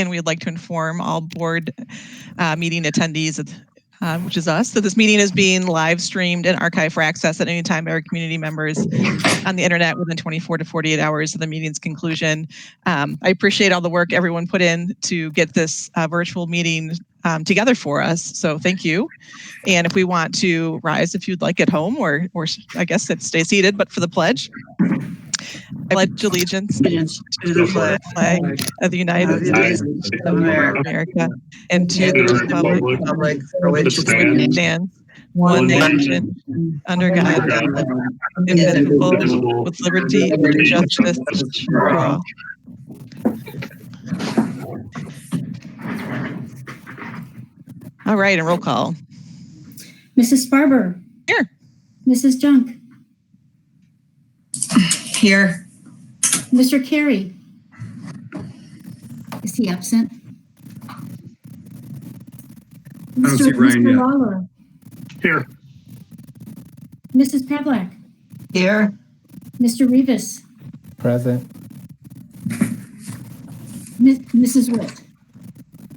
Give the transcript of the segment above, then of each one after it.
and we'd like to inform all board meeting attendees, which is us, that this meeting is being live streamed and archived for access at any time by our community members on the internet within 24 to 48 hours of the meeting's conclusion. I appreciate all the work everyone put in to get this virtual meeting together for us, so thank you. And if we want to rise, if you'd like at home, or I guess stay seated, but for the pledge. I pledge allegiance to the flag of the United States of America and to the republic for which it stands, one nation, under God, indivisible, with liberty and justice for all. All right, and roll call. Mrs. Sparber. Here. Mrs. Junk. Here. Mr. Carey. Is he absent? I don't see Ryan yet. Lawler. Here. Mrs. Pavlak. Here. Mr. Rivas. Present. Mrs. Witt.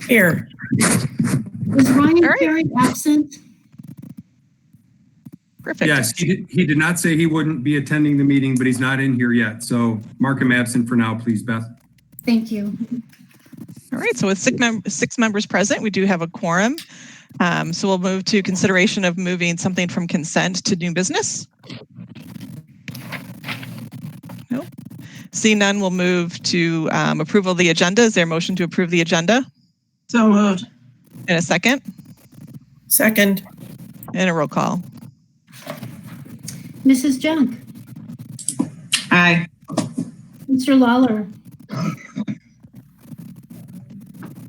Here. Is Ryan Carey absent? Perfect. Yes, he did not say he wouldn't be attending the meeting, but he's not in here yet. So mark him absent for now, please, Beth. Thank you. All right, so with six members present, we do have a quorum. So we'll move to consideration of moving something from consent to new business. Nope. Seeing none, we'll move to approval of the agenda. Is there a motion to approve the agenda? So moved. And a second? Second. And a roll call. Mrs. Junk. Aye. Mr. Lawler.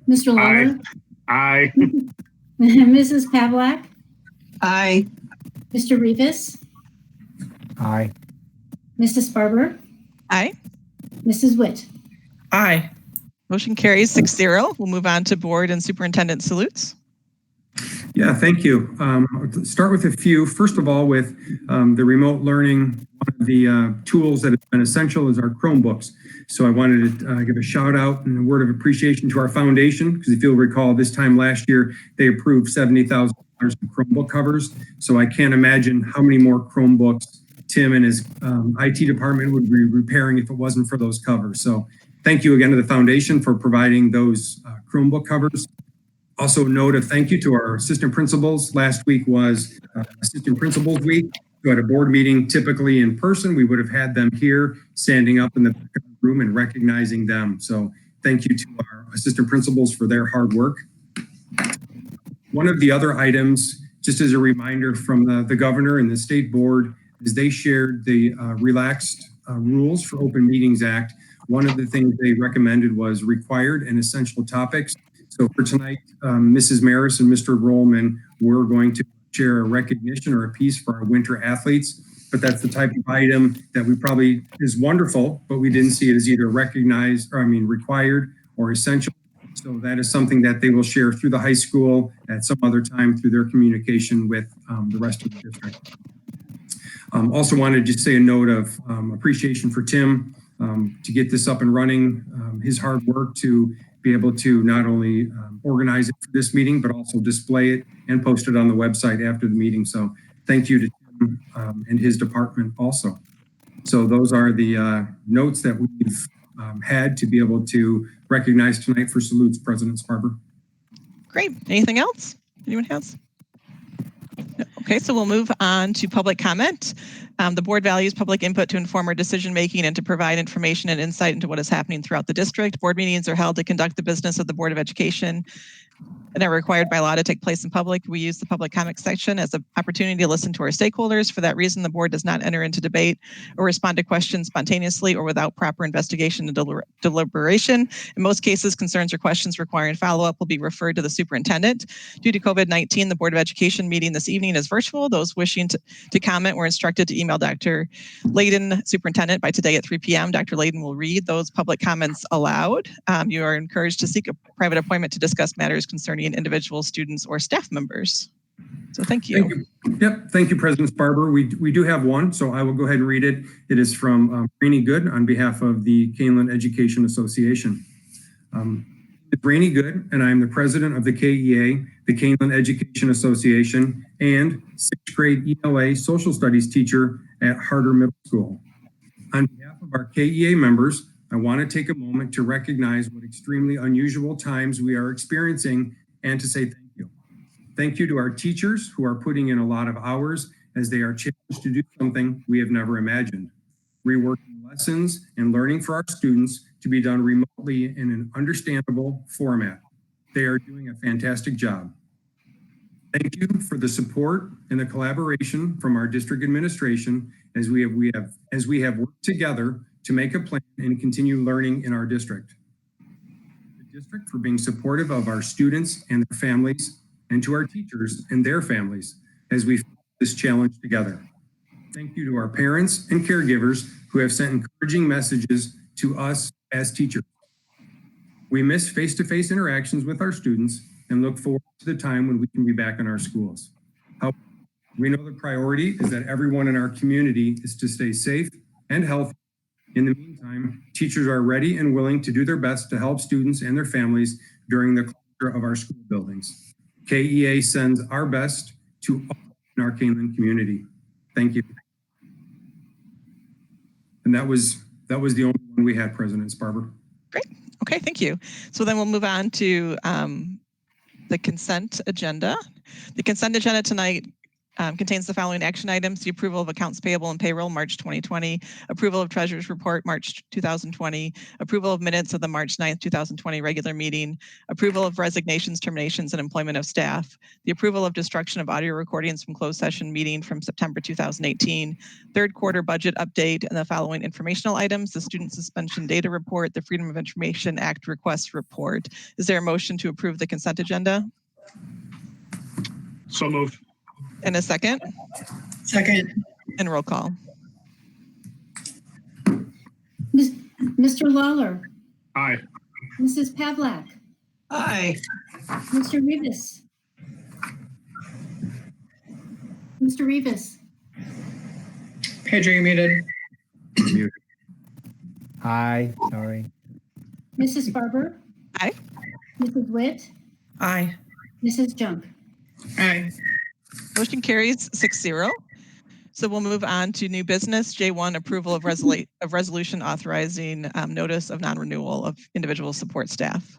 Mr. Lawler. Aye. Mrs. Pavlak. Aye. Mr. Rivas. Aye. Mrs. Sparber. Aye. Mrs. Witt. Aye. Motion carries 6-0. We'll move on to board and superintendent salutes. Yeah, thank you. I'll start with a few. First of all, with the remote learning, one of the tools that has been essential is our Chromebooks. So I wanted to give a shout out and a word of appreciation to our foundation, because if you'll recall, this time last year, they approved $70,000 in Chromebook covers. So I can't imagine how many more Chromebooks Tim and his IT department would be repairing if it wasn't for those covers. So thank you again to the foundation for providing those Chromebook covers. Also note of thank you to our assistant principals. Last week was assistant principals week. So at a board meeting, typically in person, we would have had them here standing up in the room and recognizing them. So thank you to our assistant principals for their hard work. One of the other items, just as a reminder from the governor and the state board, is they shared the relaxed rules for Open Meetings Act. One of the things they recommended was required and essential topics. So for tonight, Mrs. Maris and Mr. Rollman, we're going to share a recognition or a piece for our winter athletes, but that's the type of item that we probably is wonderful, but we didn't see it as either recognized, or required or essential. So that is something that they will share through the high school at some other time through their communication with the rest of the district. Also wanted to just say a note of appreciation for Tim to get this up and running, his hard work to be able to not only organize it for this meeting, but also display it and post it on the website after the meeting. So thank you to Tim and his department also. So those are the notes that we've had to be able to recognize tonight for salutes, President Sparber. Great. Anything else anyone has? No. Okay, so we'll move on to public comment. The board values public input to inform our decision-making and to provide information and insight into what is happening throughout the district. Board meetings are held to conduct the business of the Board of Education and are required by law to take place in public. We use the public comment section as an opportunity to listen to our stakeholders. For that reason, the board does not enter into debate or respond to questions spontaneously or without proper investigation and deliberation. In most cases, concerns or questions requiring follow-up will be referred to the superintendent. Due to COVID-19, the Board of Education meeting this evening is virtual. Those wishing to comment were instructed to email Dr. Layden, superintendent, by today at 3 p.m. Dr. Layden will read those public comments aloud. You are encouraged to seek a private appointment to discuss matters concerning individual students or staff members. So thank you. Thank you. Yep. Thank you, President Sparber. We do have one, so I will go ahead and read it. It is from Rainey Good on behalf of the Kaneland Education Association. is Rainey Good, and I am the president of the KEA, the Kaneland Education Association, and 6th grade ELA social studies teacher at Harder Middle School. On behalf of our KEA members, I want to take a moment to recognize what extremely unusual times we are experiencing and to say thank you. Thank you to our teachers who are putting in a lot of hours as they are challenged to do something we have never imagined. Reworking lessons and learning for our students to be done remotely in an understandable format. They are doing a fantastic job. Thank you for the support and the collaboration from our district administration as we have worked together to make a plan and continue learning in our district. The district for being supportive of our students and their families, and to our teachers and their families as we face this challenge together. Thank you to our parents and caregivers who have sent encouraging messages to us as teachers. We miss face-to-face interactions with our students and look forward to the time when we can be back in our schools. However, we know the priority is that everyone in our community is to stay safe and healthy. In the meantime, teachers are ready and willing to do their best to help students and their families during the closure of our school buildings. KEA sends our best to all in our Kaneland community. Thank you. And that was the only one we had, President Sparber. Great. Okay, thank you. So then we'll move on to the consent agenda. The consent agenda tonight contains the following action items: the approval of accounts payable and payroll, March 2020, approval of treasurer's report, March 2020, approval of minutes of the March 9th, 2020 regular meeting, approval of resignations, terminations, and employment of staff, the approval of destruction of audio recordings from closed session meeting from September 2018, third quarter budget update, and the following informational items: the student suspension data report, the Freedom of Information Act request report. Is there a motion to approve the consent agenda? So moved. And a second? Second. And roll call. Mr. Lawler, Aye. Mrs. Pavlak, Aye. Mr. Rivas. Mr. Rivas, Pedro, you're muted. Aye. Sorry. Mrs. Barber. Aye. Mrs. Witt, Aye. Mrs. Junk. Aye. Motion carries 6-0. So we'll move on to new business. J1, approval of resolution authorizing notice of non-renewal of individual support staff.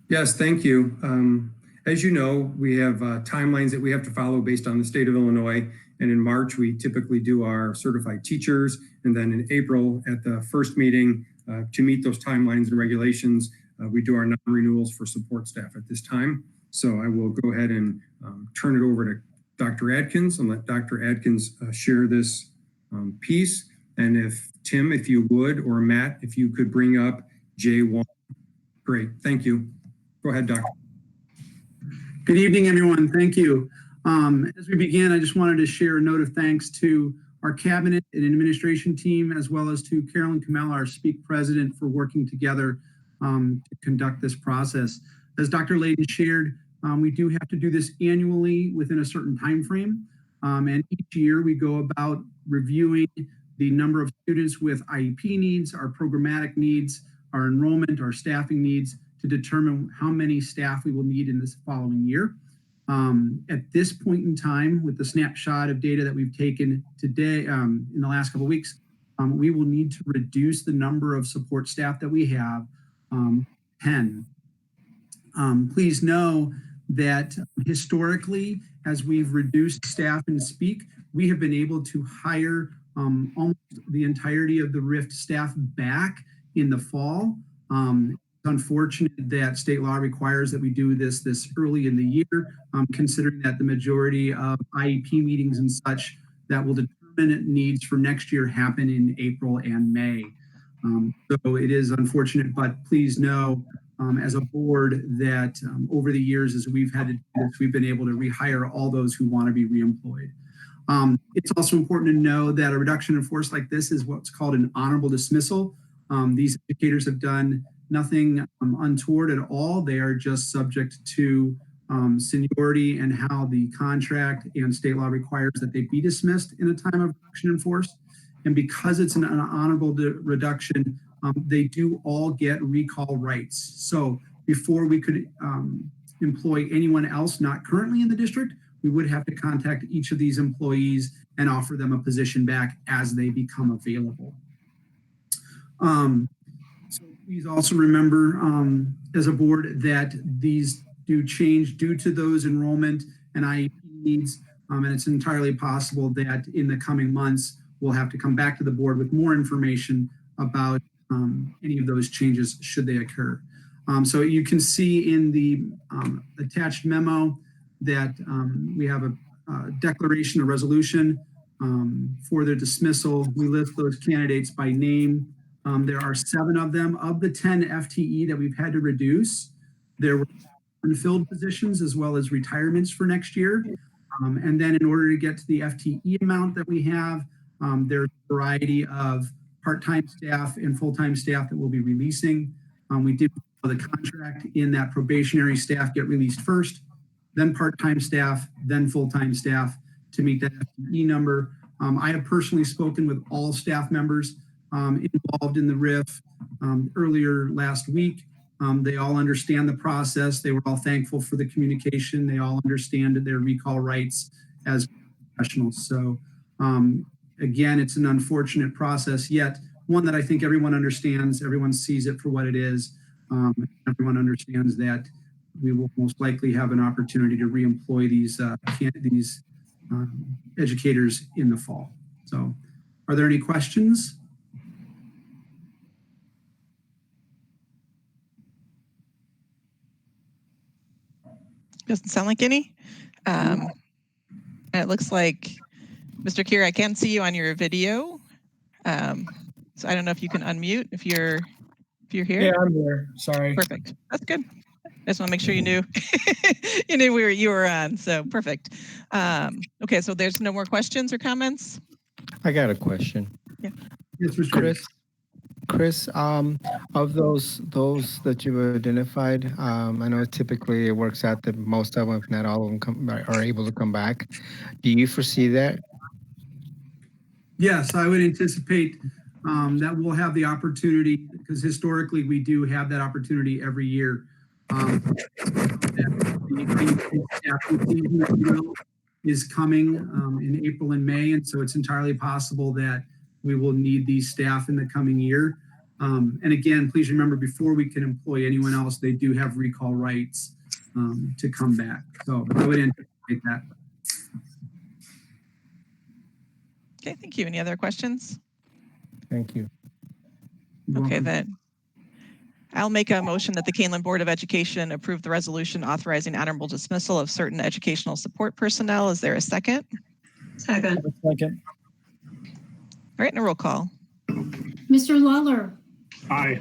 Yes, thank you. As you know, we have timelines that we have to follow based on the state of Illinois. And in March, we typically do our certified teachers. And then in April, at the first meeting, to meet those timelines and regulations, we do our non-renewals for support staff at this time. So I will go ahead and turn it over to Dr. Adkins and let Dr. Adkins share this piece. And if Tim, if you would, or Matt, if you could bring up J1. Great, thank you. Go ahead, Doctor. Good evening, everyone. Thank you. As we begin, I just wanted to share a note of thanks to our cabinet and administration team, as well as to Carolyn Kamel, our SPEAK president, for working together to conduct this process. As Dr. Layden shared, we do have to do this annually within a certain time frame. And each year we go about reviewing the number of students with IEP needs, our programmatic needs, our enrollment, our staffing needs, to determine how many staff we will need in this following year. At this point in time, with the snapshot of data that we've taken today in the last couple of weeks, we will need to reduce the number of support staff that we have 10. Please know that historically, as we've reduced staff in SPEAK, we have been able to hire almost the entirety of the RIFT staff back in the fall. It's unfortunate that state law requires that we do this early in the year, considering that the majority of IEP meetings and such that will determine needs for next year happen in April and May. So it is unfortunate, but please know as a board that over the years, as we've had to do this, we've been able to rehire all those who want to be reemployed. It's also important to know that a reduction in force like this is what's called an honorable dismissal. These educators have done nothing untoward at all. They are just subject to seniority and how the contract and state law requires that they be dismissed in a time of reduction in force. And because it's an honorable reduction, they do all get recall rights. So before we could employ anyone else not currently in the district, we would have to contact each of these employees and offer them a position back as they become available. So please also remember as a board that these do change due to those enrollment and IEP needs. And it's entirely possible that in the coming months, we'll have to come back to the board with more information about any of those changes should they occur. So you can see in the attached memo that we have a declaration, a resolution for their dismissal. We list those candidates by name. There are 7 of them. Of the 10 FTE that we've had to reduce, there were unfilled positions as well as retirements for next year. And then in order to get to the FTE amount that we have, there's a variety of part-time staff and full-time staff that we'll be releasing. We did the contract in that probationary staff get released first, then part-time staff, then full-time staff to meet that FTE number. I have personally spoken with all staff members involved in the RIF earlier last week. They all understand the process. They were all thankful for the communication. They all understand their recall rights as professionals. So again, it's an unfortunate process, yet one that I think everyone understands. Everyone sees it for what it is. Everyone understands that we will most likely have an opportunity to reemploy these educators in the fall. So are there any questions? Doesn't sound like any. It looks like, Mr. Kier, I can see you on your video. So I don't know if you can unmute if you're here. Yeah, I'm here. Sorry. Perfect. That's good. I just want to make sure you knew you knew you were on. So perfect. Okay, so there's no more questions or comments. I got a question. Yeah. Yes, Mr. Chris, of those that you identified, I know typically it works out that most of them, if not all of them, are able to come back. Do you foresee that? Yes, I would anticipate that we'll have the opportunity, because historically we do have that opportunity every year. Is coming in April and May, and so it's entirely possible that we will need these staff in the coming year. And again, please remember, before we can employ anyone else, they do have recall rights to come back. So I would anticipate that. Okay, thank you. Any other questions? Thank you. You're Okay, welcome. then I'll make a motion that the Kaneland Board of Education approve the resolution authorizing honorable dismissal of certain educational support personnel. Is there a second? Second. Second. All right, and a roll call. Mr. Lawler, Aye.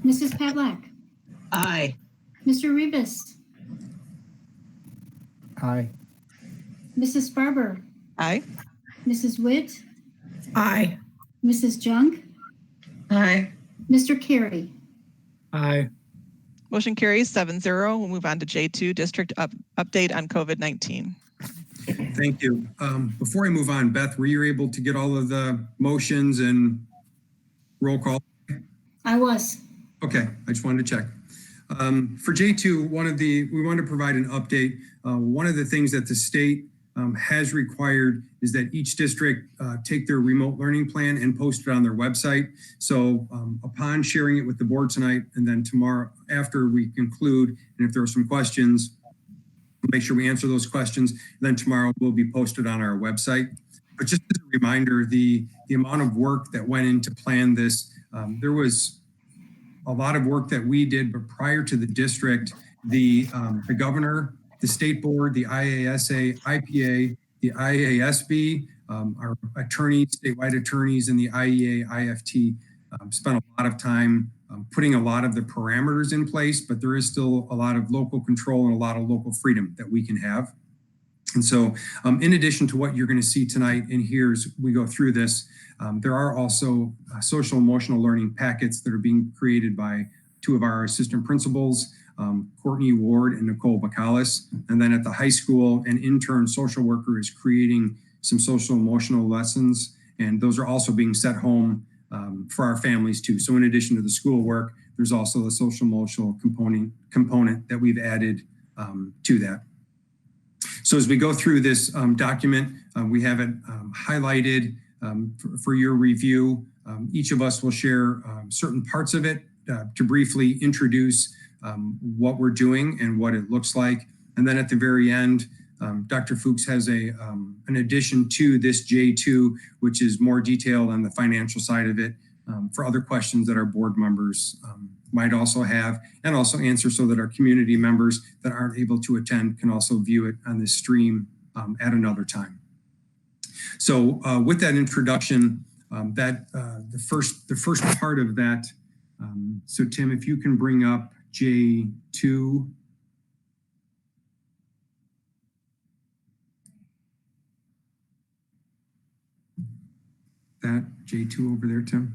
Mrs. Pavlak, Aye. Mr. Rivas, Aye. Mrs. Barber, Aye. Mrs. Witt, Aye. Mrs. Junk, Aye. Mr. Carey. Aye. Motion carries 7-0. We'll move on to J2, district update on COVID-19. Thank you. Before I move on, Beth, were you able to get all of the motions and roll call? I was. Okay, I just wanted to check. For J2, we wanted to provide an update. One of the things that the state has required is that each district take their remote learning plan and post it on their website. So upon sharing it with the board tonight, and then tomorrow after we conclude, and if there are some questions, we'll make sure we answer those questions. And then tomorrow will be posted on our website. But just as a reminder, the amount of work that went into plan this, there was a lot of work that we did, but prior to the district, the governor, the state board, the IASA, IPA, the IASB, our attorneys, statewide attorneys, and the IEA, IFT spent a lot of time putting a lot of the parameters in place, but there is still a lot of local control and a lot of local freedom that we can have. And so in addition to what you're going to see tonight and here as we go through this, there are also social emotional learning packets that are being created by 2 of our assistant principals, Courtney Ward and Nicole Bacalis. And then at the high school, an intern social worker is creating some social emotional lessons. And those are also being sent home for our families too. So in addition to the schoolwork, there's also the social emotional component that we've added to that. So as we go through this document, we have it highlighted for your review. Each of us will share certain parts of it to briefly introduce what we're doing and what it looks like. And then at the very end, Dr. Fuchs has an addition to this J2, which is more detailed on the financial side of it for other questions that our board members might also have, and also answer so that our community members that aren't able to attend can also view it on this stream at another time. So with that introduction, the first part of that, so Tim, if you can bring up J2. That J2 over there, Tim.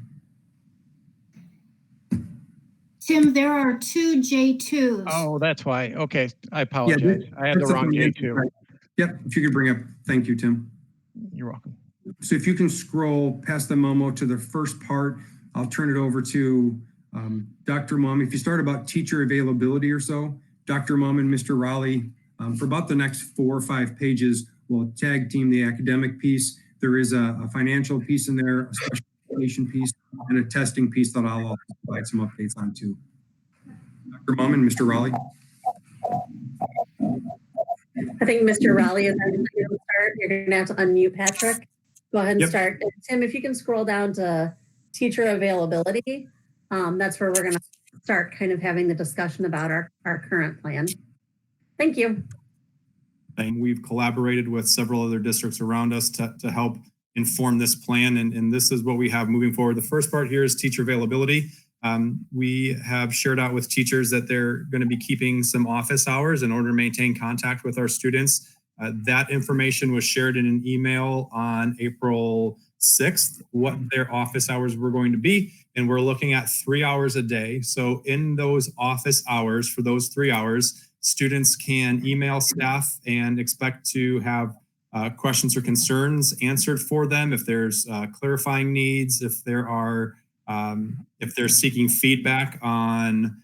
Tim, there are two J2s. Oh, that's why. Okay, I apologize. I had the wrong J2. Yep, if you could bring up, thank you, Tim. You're welcome. So if you can scroll past the memo to the first part, I'll turn it over to Dr. Mum. If you start about teacher availability or so, Dr. Mum and Mr. Raleigh, for about the next 4 or 5 pages, we'll tag team the academic piece. There is a financial piece in there, a special education piece, and a testing piece that I'll also provide some updates on too. Dr. Mum and Mr. Raleigh. I think Mr. Raleigh is ready to start. You're going to have to unmute Patrick. Go ahead and Yep. start. And Tim, if you can scroll down to teacher availability, that's where we're going to start kind of having the discussion about our current plan. Thank you. And we've collaborated with several other districts around us to help inform this plan. And this is what we have moving forward. The first part here is teacher availability. We have shared out with teachers that they're going to be keeping some office hours in order to maintain contact with our students. That information was shared in an email on April 6th, what their office hours were going to be. And we're looking at 3 hours a day. So in those office hours, for those 3 hours, students can email staff and expect to have questions or concerns answered for them. If there's clarifying needs, if they're seeking feedback on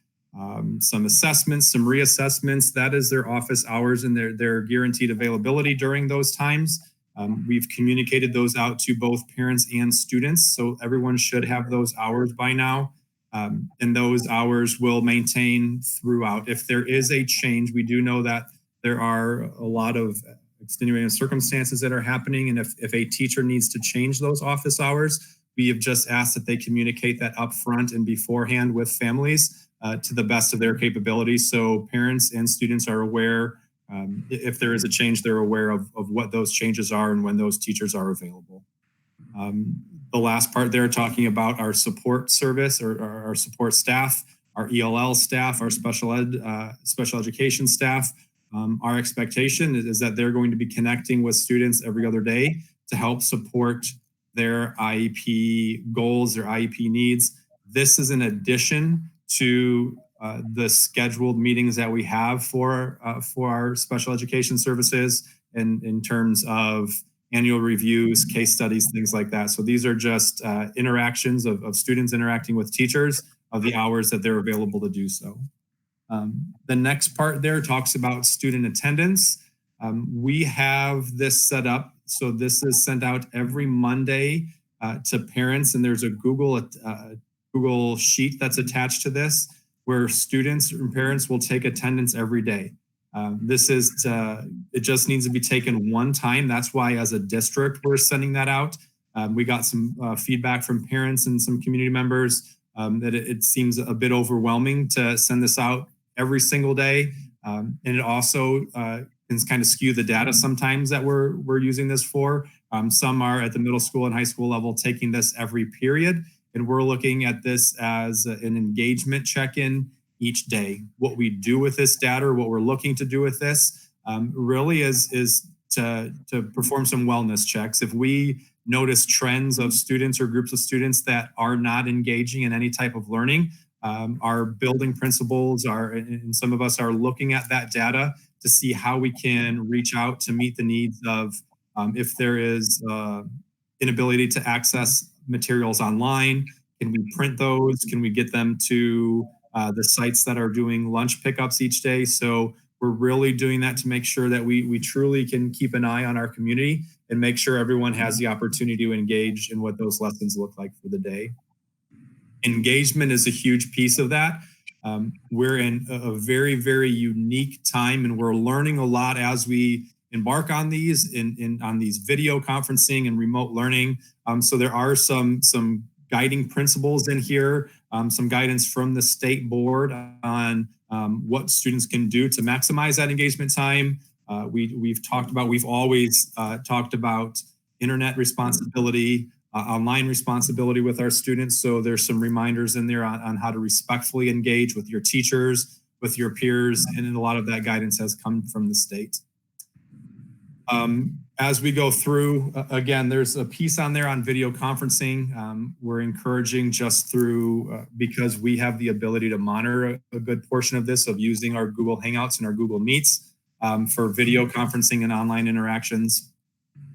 some assessments, some reassessments, that is their office hours and their guaranteed availability during those times. We've communicated those out to both parents and students, so everyone should have those hours by now. And those hours will maintain throughout. If there is a change, we do know that there are a lot of extenuating circumstances that are happening. And if a teacher needs to change those office hours, we have just asked that they communicate that upfront and beforehand with families to the best of their capabilities. So parents and students are aware, if there is a change, they're aware of what those changes are and when those teachers are available. The last part there talking about our support service or our support staff, our ELL staff, our special education staff. Our expectation is that they're going to be connecting with students every other day to help support their IEP goals, their IEP needs. This is in addition to the scheduled meetings that we have for our special education services and in terms of annual reviews, case studies, things like that. So these are just interactions of students interacting with teachers of the hours that they're available to do so. The next part there talks about student attendance. We have this set up. So this is sent out every Monday to parents, and there's a Google sheet that's attached to this where students and parents will take attendance every day. It just needs to be taken one time. That's why as a district, we're sending that out. We got some feedback from parents and some community members that it seems a bit overwhelming to send this out every single day. And it also can kind of skew the data sometimes that we're using this for. Some are at the middle school and high school level taking this every period. And we're looking at this as an engagement check-in each day. What we do with this data, or what we're looking to do with this, really is to perform some wellness checks. If we notice trends of students or groups of students that are not engaging in any type of learning, our building principals and some of us are looking at that data to see how we can reach out to meet the needs of if there is inability to access materials online? Can we print those? Can we get them to the sites that are doing lunch pickups each day? So we're really doing that to make sure that we truly can keep an eye on our community and make sure everyone has the opportunity to engage in what those lessons look like for the day. Engagement is a huge piece of that. We're in a very, very unique time, and we're learning a lot as we embark on these on these video conferencing and remote learning. So there are some guiding principles in here, some guidance from the state board on what students can do to maximize that engagement time. We've always talked about internet responsibility, online responsibility with our students. So there's some reminders in there on how to respectfully engage with your teachers, with your peers, and a lot of that guidance has come from the state. As we go through, again, there's a piece on there on video conferencing. We're encouraging just through, because we have the ability to monitor a good portion of this, of using our Google Hangouts and our Google Meets for video conferencing and online interactions.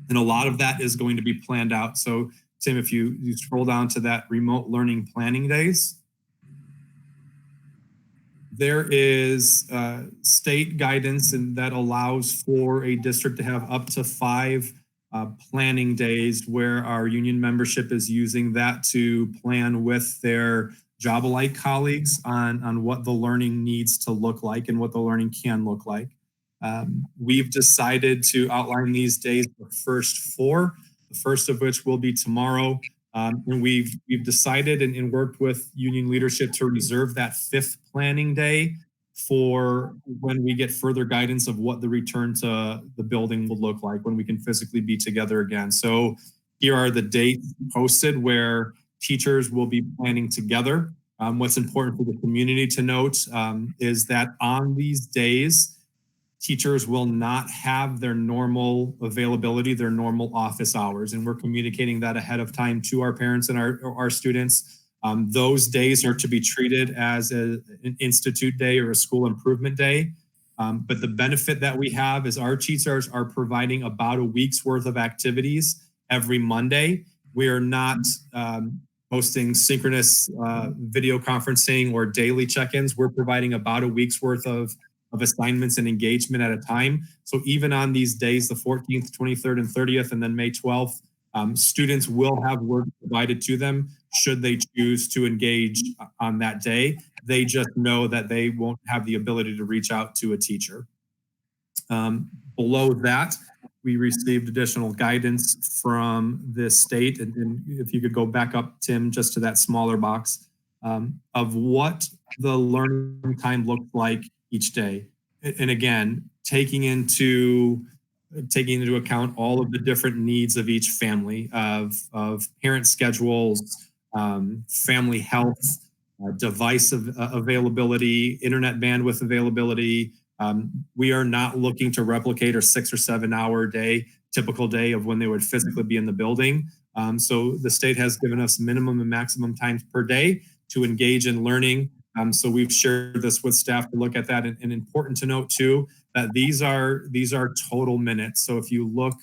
And a lot of that is going to be planned out. So Tim, if you scroll down to that remote learning planning days, there is state guidance and that allows for a district to have up to 5 planning days where our union membership is using that to plan with their job alike colleagues on what the learning needs to look like and what the learning can look like. We've decided to outline these days, the first 4, the first of which will be tomorrow. And we've decided and worked with union leadership to reserve that 5th planning day for when we get further guidance of what the return to the building will look like when we can physically be together again. So here are the dates posted where teachers will be planning together. What's important for the community to note is that on these days, teachers will not have their normal availability, their normal office hours, and we're communicating that ahead of time to our parents and our students. Those days are to be treated as an institute day or a school improvement day. But the benefit that we have is our teachers are providing about a week's worth of activities every Monday. We are not hosting synchronous video conferencing or daily check-ins. We're providing about a week's worth of assignments and engagement at a time. So even on these days, the 14th, 23rd, and 30th, and then May 12th, students will have work provided to them should they choose to engage on that day. They just know that they won't have the ability to reach out to a teacher. Below that, we received additional guidance from this state. And if you could go back up, Tim, just to that smaller box of what the learning time looks like each day. And again, taking into account all of the different needs of each family of parent schedules, family health, device availability, internet bandwidth availability. We are not looking to replicate our 6 or 7 hour typical day of when they would physically be in the building. So the state has given us minimum and maximum times per day to engage in learning. So we've shared this with staff to look at that. And important to note too, that these are total minutes. So if you look,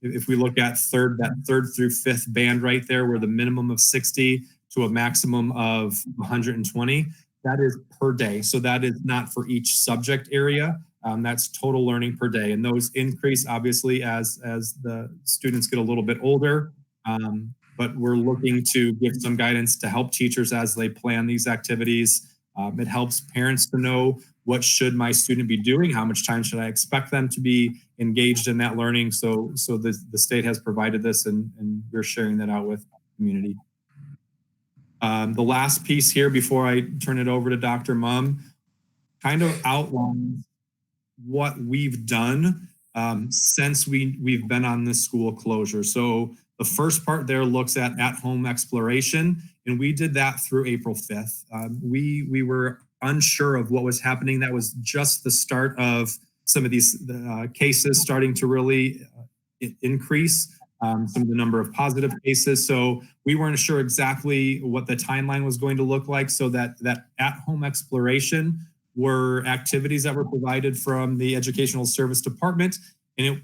if we look at that third through 5th band right there, where the minimum of 60 to a maximum of 120, that is per day. So that is not for each subject area. That's total learning per day. And those increase obviously as the students get a little bit older. But we're looking to give some guidance to help teachers as they plan these activities. It helps parents to know, what should my student be doing? How much time should I expect them to be engaged in that learning? So the state has provided this, and we're sharing that out with the community. The last piece here before I turn it over to Dr. Mumm kind of outlines what we've done since we've been on this school closure. So the first part there looks at home exploration, and we did that through April 5th. We were unsure of what was happening. That was just the start of some of these cases starting to really increase, some of the number of positive cases. So we weren't sure exactly what the timeline was going to look like. So that at-home exploration were activities that were provided from the Educational Service Department, and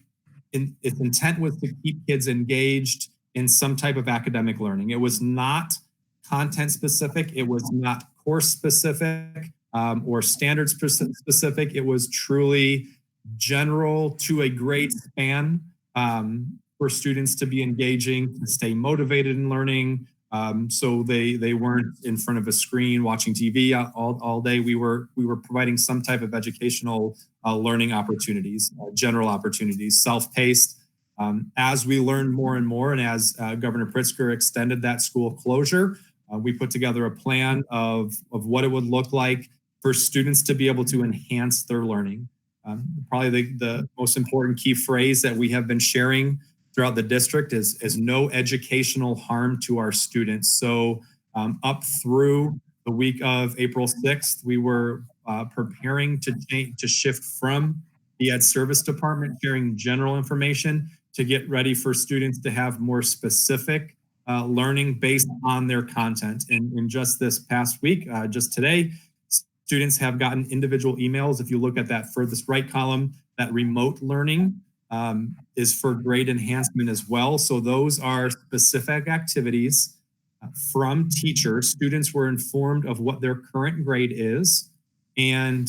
its intent was to keep kids engaged in some type of academic learning. It was not content specific. It was not course specific or standards specific. It was truly general to a grade span for students to be engaging, to stay motivated in learning. So they weren't in front of a screen watching TV all day. We were providing some type of educational learning opportunities, general opportunities, self-paced. As we learned more and more, and as Governor Pritzker extended that school closure, we put together a plan of what it would look like for students to be able to enhance their learning. Probably the most important key phrase that we have been sharing throughout the district is no educational harm to our students. So up through the week of April 6th, we were preparing to shift from the Ed Service Department sharing general information to get ready for students to have more specific learning based on their content. And in just this past week, just today, students have gotten individual emails. If you look at that furthest right column, that remote learning is for grade enhancement as well. So those are specific activities from teachers. Students were informed of what their current grade is, and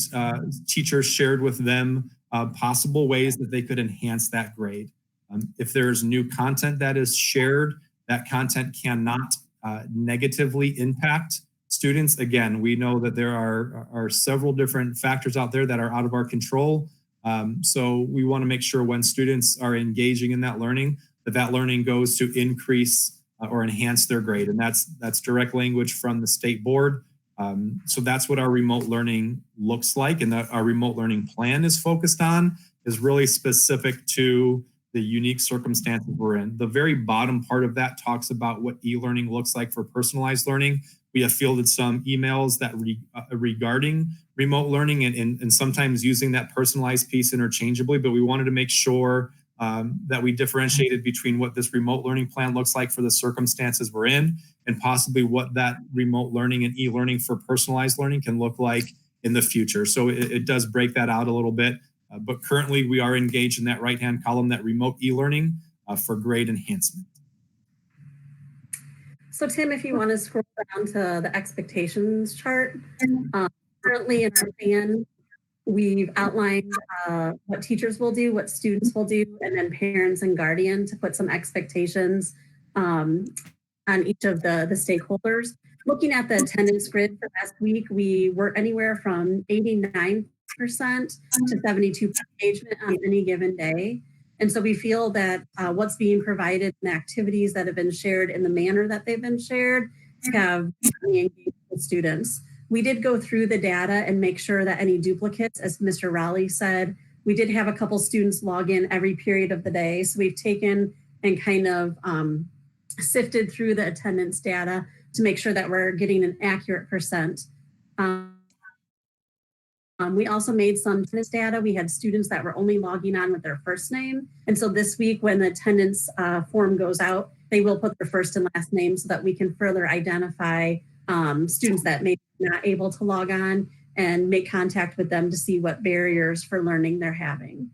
teachers shared with them possible ways that they could enhance that grade. If there's new content that is shared, that content cannot negatively impact students. Again, we know that there are several different factors out there that are out of our control. So we want to make sure when students are engaging in that learning goes to increase or enhance their grade. And that's direct language from the state board. So that's what our remote learning looks like. And that our remote learning plan is focused on is really specific to the unique circumstances we're in. The very bottom part of that talks about what e-learning looks like for personalized learning. We have fielded some emails that regarding remote learning and sometimes using that personalized piece interchangeably, but we wanted to make sure that we differentiated between what this remote learning plan looks like for the circumstances we're in and possibly what that remote learning and e-learning for personalized learning can look like in the future. So it does break that out a little bit, but currently we are engaged in that right-hand column, that remote e-learning for grade enhancement. So Tim, if you want to scroll down to the expectations chart, currently in our plan, we've outlined what teachers will do, what students will do, and then parents and guardian to put some expectations on each of the stakeholders. Looking at the attendance grid for last week, we were anywhere from 89% to 72% engagement on any given day. And so we feel that what's being provided and activities that have been shared in the manner that they've been shared have engaged with students. We did go through the data and make sure that any duplicates, as Mr. Raleigh said, we did have a couple students log in every period of the day. So we've taken and kind of sifted through the attendance data to make sure that we're getting an accurate percent. We also made some attendance data. We had students that were only logging on with their first name. And so this week when the attendance form goes out, they will put their first and last name so that we can further identify students that may be not able to log on and make contact with them to see what barriers for learning they're having.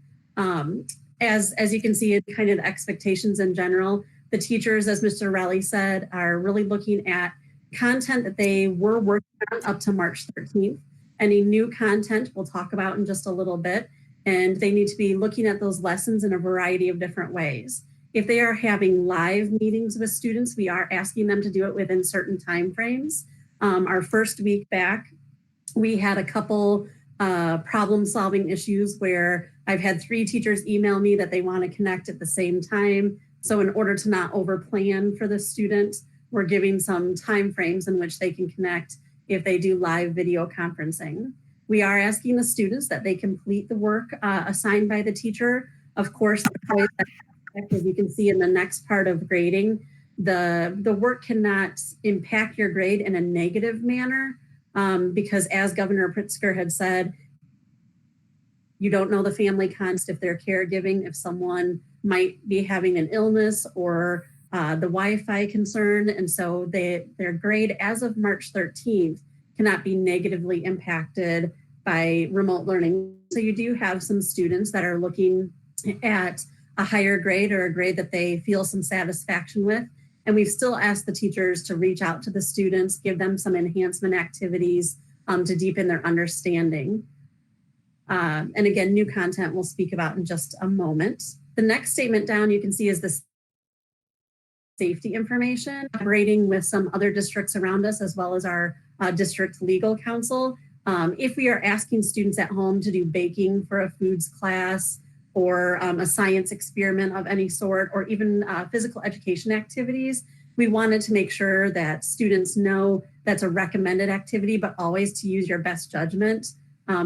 As you can see, in kind of the expectations in general, the teachers, as Mr. Raleigh said, are really looking at content that they were working on up to March 13th. Any new content we'll talk about in just a little bit, and they need to be looking at those lessons in a variety of different ways. If they are having live meetings with students, we are asking them to do it within certain timeframes. Our first week back, we had a couple problem-solving issues where I've had 3 teachers email me that they want to connect at the same time. So in order to not overplan for the student, we're giving some timeframes in which they can connect if they do live video conferencing. We are asking the students that they complete the work assigned by the teacher. Of course, as you can see in the next part of grading, the work cannot impact your grade in a negative manner because as Governor Pritzker had said, you don't know the family context, if they're caregiving, if someone might be having an illness or the Wi-Fi concern. And so their grade as of March 13th cannot be negatively impacted by remote learning. So you do have some students that are looking at a higher grade or a grade that they feel some satisfaction with. And we've still asked the teachers to reach out to the students, give them some enhancement activities to deepen their understanding. And again, new content we'll speak about in just a moment. The next statement down you can see is the safety information, collaborating with some other districts around us, as well as our district legal counsel. If we are asking students at home to do baking for a foods class, or a science experiment of any sort, or even physical education activities, we wanted to make sure that students know that's a recommended activity, but always to use your best judgment,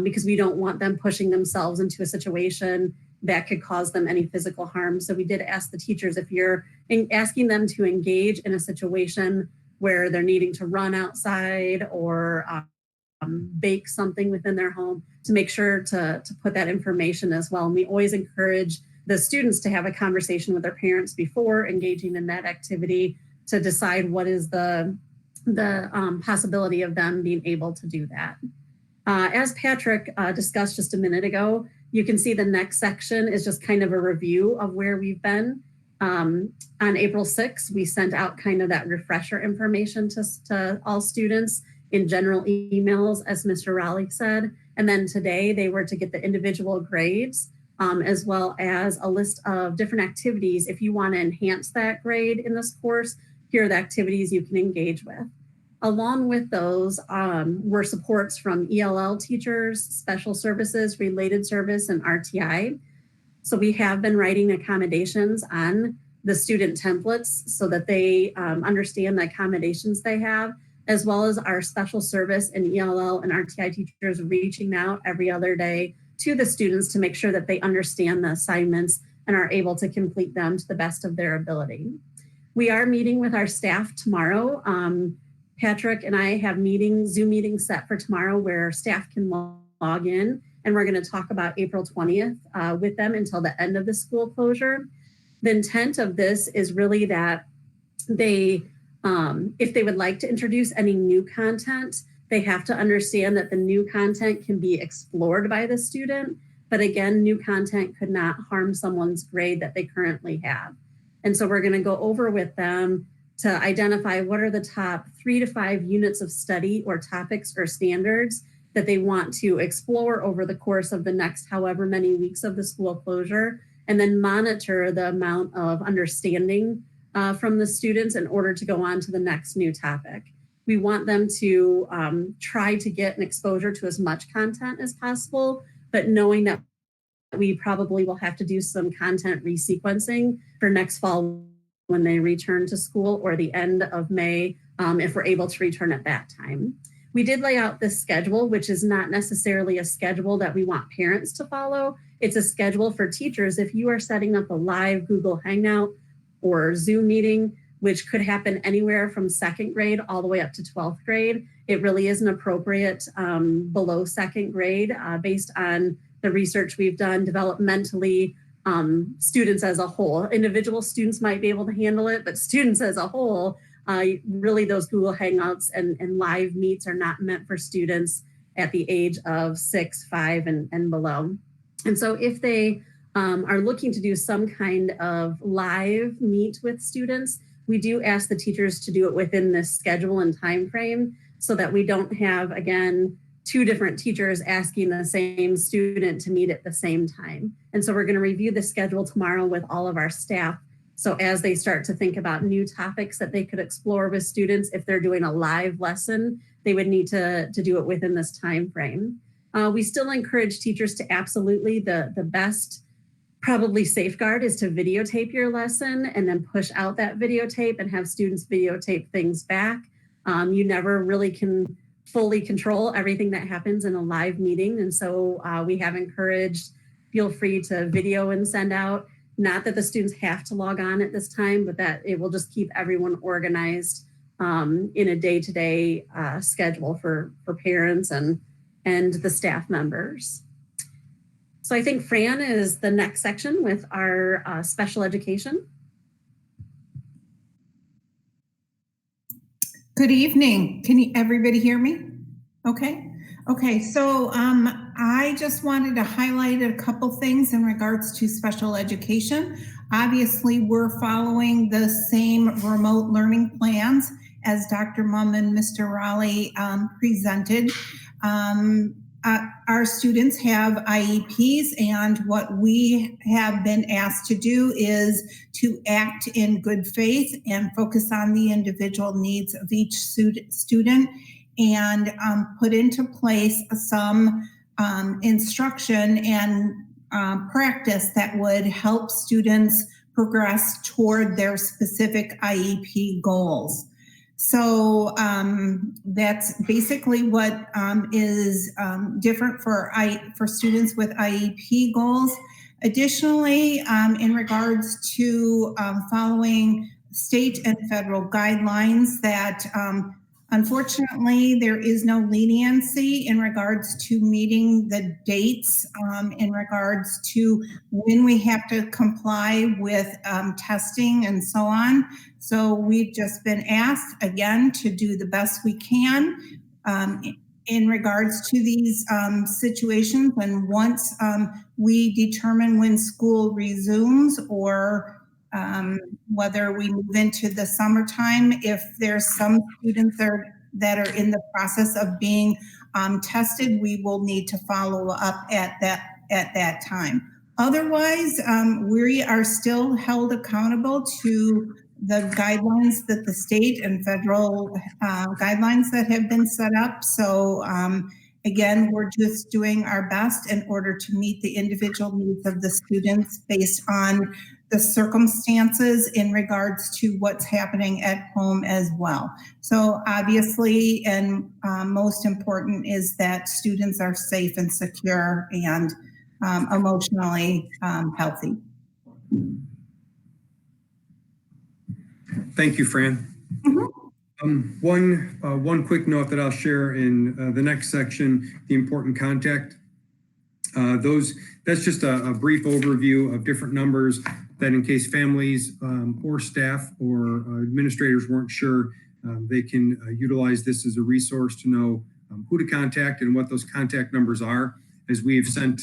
because we don't want them pushing themselves into a situation that could cause them any physical harm. So we did ask the teachers, if you're asking them to engage in a situation where they're needing to run outside or bake something within their home, to make sure to put that information as well. And we always encourage the students to have a conversation with their parents before engaging in that activity to decide what is the possibility of them being able to do that. As Patrick discussed just a minute ago, you can see the next section is just kind of a review of where we've been. On April 6th, we sent out kind of that refresher information to all students in general emails, as Mr. Raleigh said. And then today they were to get the individual grades, as well as a list of different activities. If you want to enhance that grade in this course, here are the activities you can engage with. Along with those were supports from ELL teachers, special services, related service, and RTI. So we have been writing accommodations on the student templates so that they understand the accommodations they have, as well as our special service and ELL and RTI teachers reaching out every other day to the students to make sure that they understand the assignments and are able to complete them to the best of their ability. We are meeting with our staff tomorrow. Patrick and I have Zoom meetings set for tomorrow where staff can log in, and we're going to talk about April 20th with them until the end of the school closure. The intent of this is really that they, if they would like to introduce any new content, they have to understand that the new content can be explored by the student. But again, new content could not harm someone's grade that they currently have. And so we're going to go over with them to identify what are the top 3 to 5 units of study or topics or standards that they want to explore over the course of the next however many weeks of the school closure, and then monitor the amount of understanding from the students in order to go on to the next new topic. We want them to try to get an exposure to as much content as possible, but knowing that we probably will have to do some content resequencing for next fall when they return to school, or the end of May if we're able to return at that time. We did lay out this schedule, which is not necessarily a schedule that we want parents to follow. It's a schedule for teachers. If you are setting up a live Google Hangout or Zoom meeting, which could happen anywhere from 2nd grade all the way up to 12th grade, it really isn't appropriate below 2nd grade based on the research we've done developmentally. Students as a whole, individual students might be able to handle it, but students as a whole, really those Google Hangouts and live meets are not meant for students at the age of 6, 5, and below. And so if they are looking to do some kind of live meet with students, we do ask the teachers to do it within this schedule and time frame so that we don't have, again, 2 different teachers asking the same student to meet at the same time. And so we're going to review the schedule tomorrow with all of our staff. So as they start to think about new topics that they could explore with students, if they're doing a live lesson, they would need to do it within this time frame. We still encourage teachers to absolutely, the best probably safeguard is to videotape your lesson and then push out that videotape and have students videotape things back. You never really can fully control everything that happens in a live meeting. And so we have encouraged, feel free to video and send out. Not that the students have to log on at this time, but that it will just keep everyone organized in a day-to-day schedule for parents and the staff members. So I think Fran is the next section with our special education. Good evening. Can everybody hear me? Okay. So I just wanted to highlight a couple things in regards to special education. Obviously, we're following the same remote learning plans as Dr. Mumm and Mr. Raleigh presented. Our students have IEPs, and what we have been asked to do is to act in good faith and focus on the individual needs of each student and put into place some instruction and practice that would help students progress toward their specific IEP goals. So that's basically what is different for students with IEP goals. Additionally, in regards to following state and federal guidelines that unfortunately, there is no leniency in regards to meeting the dates, in regards to when we have to comply with testing and so on. So we've just been asked again to do the best we can in regards to these situations. And once we determine when school resumes or whether we move into the summertime, if there's some students that are in the process of being tested, we will need to follow up at that time. Otherwise, we are still held accountable to the guidelines that the state and federal guidelines that have been set up. So again, we're just doing our best in order to meet the individual needs of the students based on the circumstances in regards to what's happening at home as well. So obviously, and most important is that students are safe and secure and emotionally healthy. Thank you, Fran. One quick note that I'll share in the next section, the important contact. That's just a brief overview of different numbers that in case families or staff or administrators weren't sure, they can utilize this as a resource to know who to contact and what those contact numbers are, as we have sent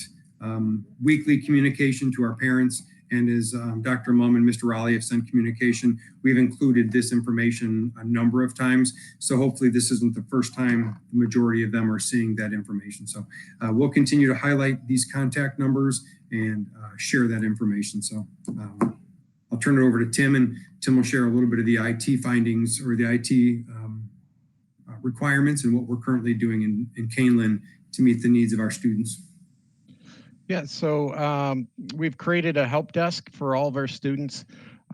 weekly communication to our parents, and as Dr. Mumm and Mr. Raleigh have sent communication, we've included this information a number of times. So hopefully this isn't the first time the majority of them are seeing that information. So we'll continue to highlight these contact numbers and share that information. So I'll turn it over to Tim, and Tim will share a little bit of the IT findings or the IT requirements and what we're currently doing in Kaneland to meet the needs of our students. Yeah, so we've created a help desk for all of our students,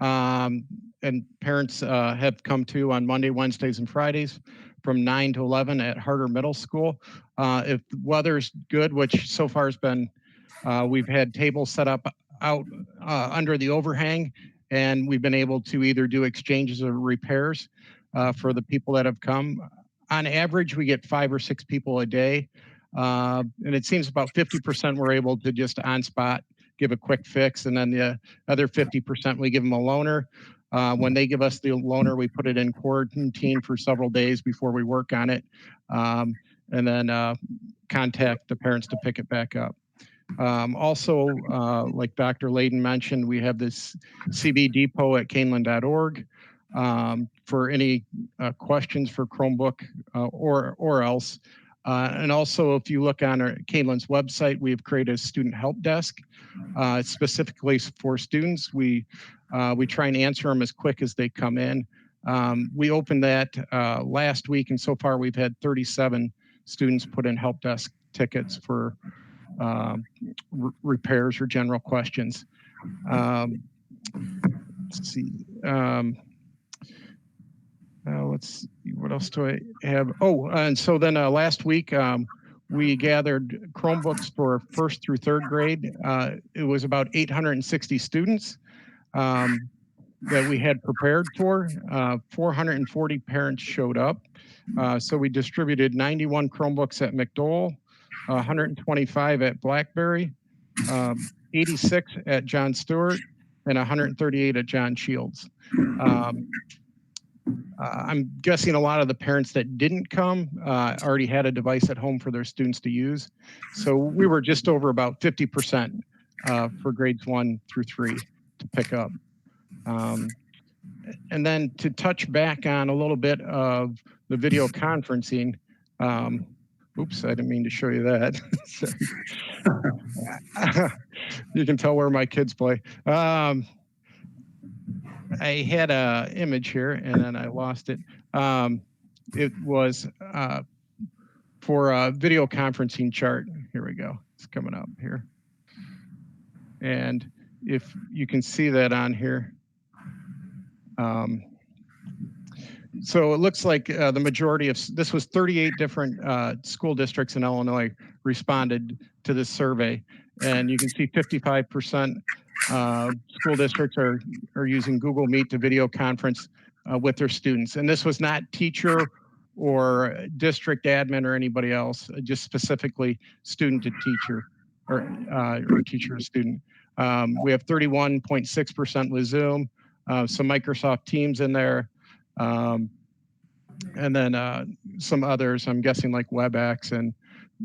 and parents have come to on Monday, Wednesdays, and Fridays from 9 to 11 at Harder Middle School. If the weather's good, which so far has been, we've had tables set up out under the overhang, and we've been able to either do exchanges or repairs for the people that have come. On average, we get 5 or 6 people a day. And it seems about 50% we're able to just on spot give a quick fix, and then the other 50% we give them a loaner. When they give us the loaner, we put it in quarantine for several days before we work on it, and then contact the parents to pick it back up. Also, like Dr. Layden mentioned, we have this CB depot at Kaneland.org for any questions for Chromebook or else. And also, if you look on our Kaneland's website, we have created a student help desk specifically for students. We try and answer them as quick as they come in. We opened that last week, and so far we've had 37 students put in help desk tickets for repairs or general questions. Let's see. Let's see, what else do I have? Oh, and so then last week we gathered Chromebooks for 1st through 3rd grade. It was about 860 students that we had prepared for. 440 parents showed up. So we distributed 91 Chromebooks at McDowell, 125 at Blackberry, 86 at John Stewart, and 138 at John Shields. I'm guessing a lot of the parents that didn't come already had a device at home for their students to use. So we were just over about 50% for grades 1 through 3 to pick up. And then to touch back on a little bit of the video conferencing, oops, I didn't mean to show you that. You can tell where my kids play. I had an image here and then I lost it. It was for a video conferencing chart. Here we go. It's coming up here. And if you can see that on here. So it looks like the majority of, this was 38 different school districts in Illinois responded to this survey. And you can see 55% school districts are using Google Meet to video conference with their students. And this was not teacher or district admin or anybody else, just specifically student to teacher or teacher to student. We have 31.6% with Zoom, some Microsoft Teams in there. And then some others, I'm guessing like WebEx and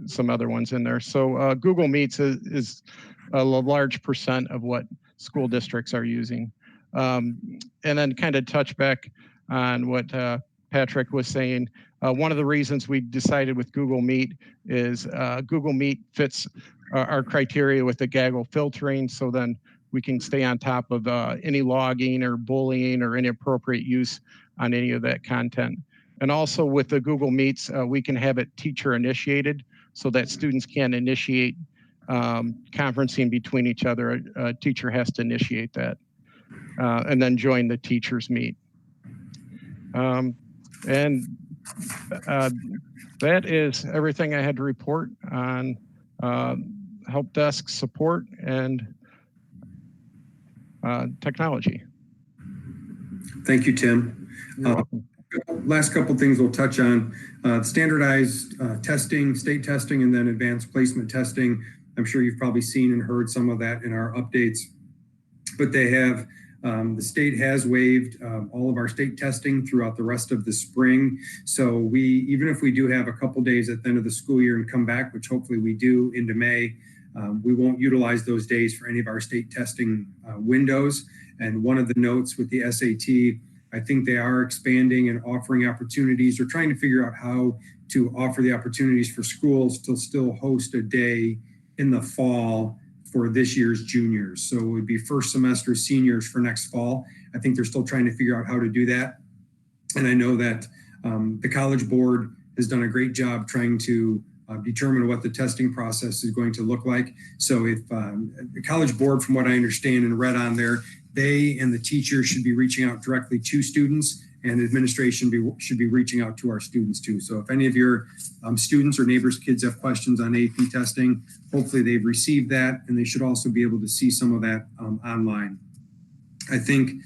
some other ones in there. So Google Meets is a large percent of what school districts are using. And then kind of touch back on what Patrick was saying. One of the reasons we decided with Google Meet is Google Meet fits our criteria with the Gaggle filtering, so then we can stay on top of any logging or bullying or inappropriate use on any of that content. And also with the Google Meets, we can have it teacher initiated so that students can initiate conferencing between each other. A teacher has to initiate that and then join the teacher's meet. And that is everything I had to report on help desk support and technology. Thank you, Tim. Last couple things we'll touch on. Standardized testing, state testing, and then advanced placement testing. I'm sure you've probably seen and heard some of that in our updates, but they have, the state has waived all of our state testing throughout the rest of the spring. So even if we do have a couple days at the end of the school year and come back, which hopefully we do into May, we won't utilize those days for any of our state testing windows. And one of the notes with the SAT, I think they are expanding and offering opportunities or trying to figure out how to offer the opportunities for schools to still host a day in the fall for this year's juniors. So it would be first semester seniors for next fall. I think they're still trying to figure out how to do that. And I know that the College Board has done a great job trying to determine what the testing process is going to look like. So if the College Board, from what I understand and read on there, they and the teachers should be reaching out directly to students, and administration should be reaching out to our students too. So if any of your students or neighbors' kids have questions on AP testing, hopefully they've received that, and they should also be able to see some of that online. I think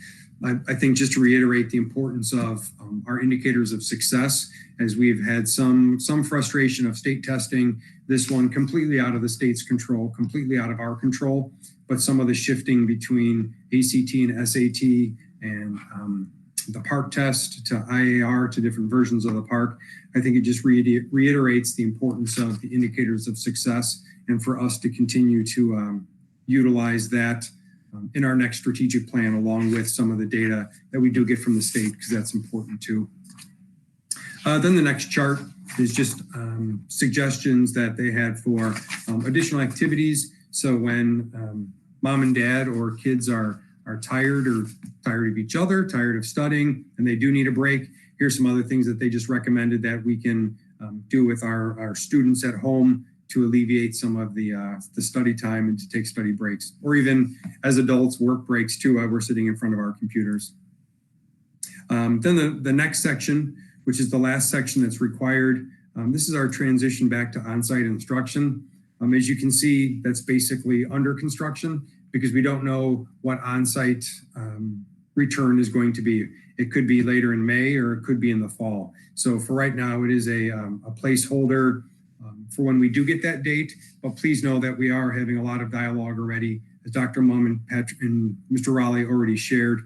just to reiterate the importance of our indicators of success, as we've had some frustration of state testing, this one completely out of the state's control, completely out of our control, but some of the shifting between ACT and SAT and the PARC test to IAR to different versions of the PARC, I think it just reiterates the importance of the indicators of success and for us to continue to utilize that in our next strategic plan, along with some of the data that we do get from the state, because that's important too. Then the next chart is just suggestions that they had for additional activities. So when mom and dad or kids are tired of each other, tired of studying, and they do need a break, here's some other things that they just recommended that we can do with our students at home to alleviate some of the study time and to take study breaks, or even as adults, work breaks too, while we're sitting in front of our computers. Then the next section, which is the last section that's required, this is our transition back to on-site instruction. As you can see, that's basically under construction because we don't know what on-site return is going to be. It could be later in May or it could be in the fall. So for right now, it is a placeholder for when we do get that date, but please know that we are having a lot of dialogue already, as Dr. Mumm and Patrick and Mr. Raleigh already shared.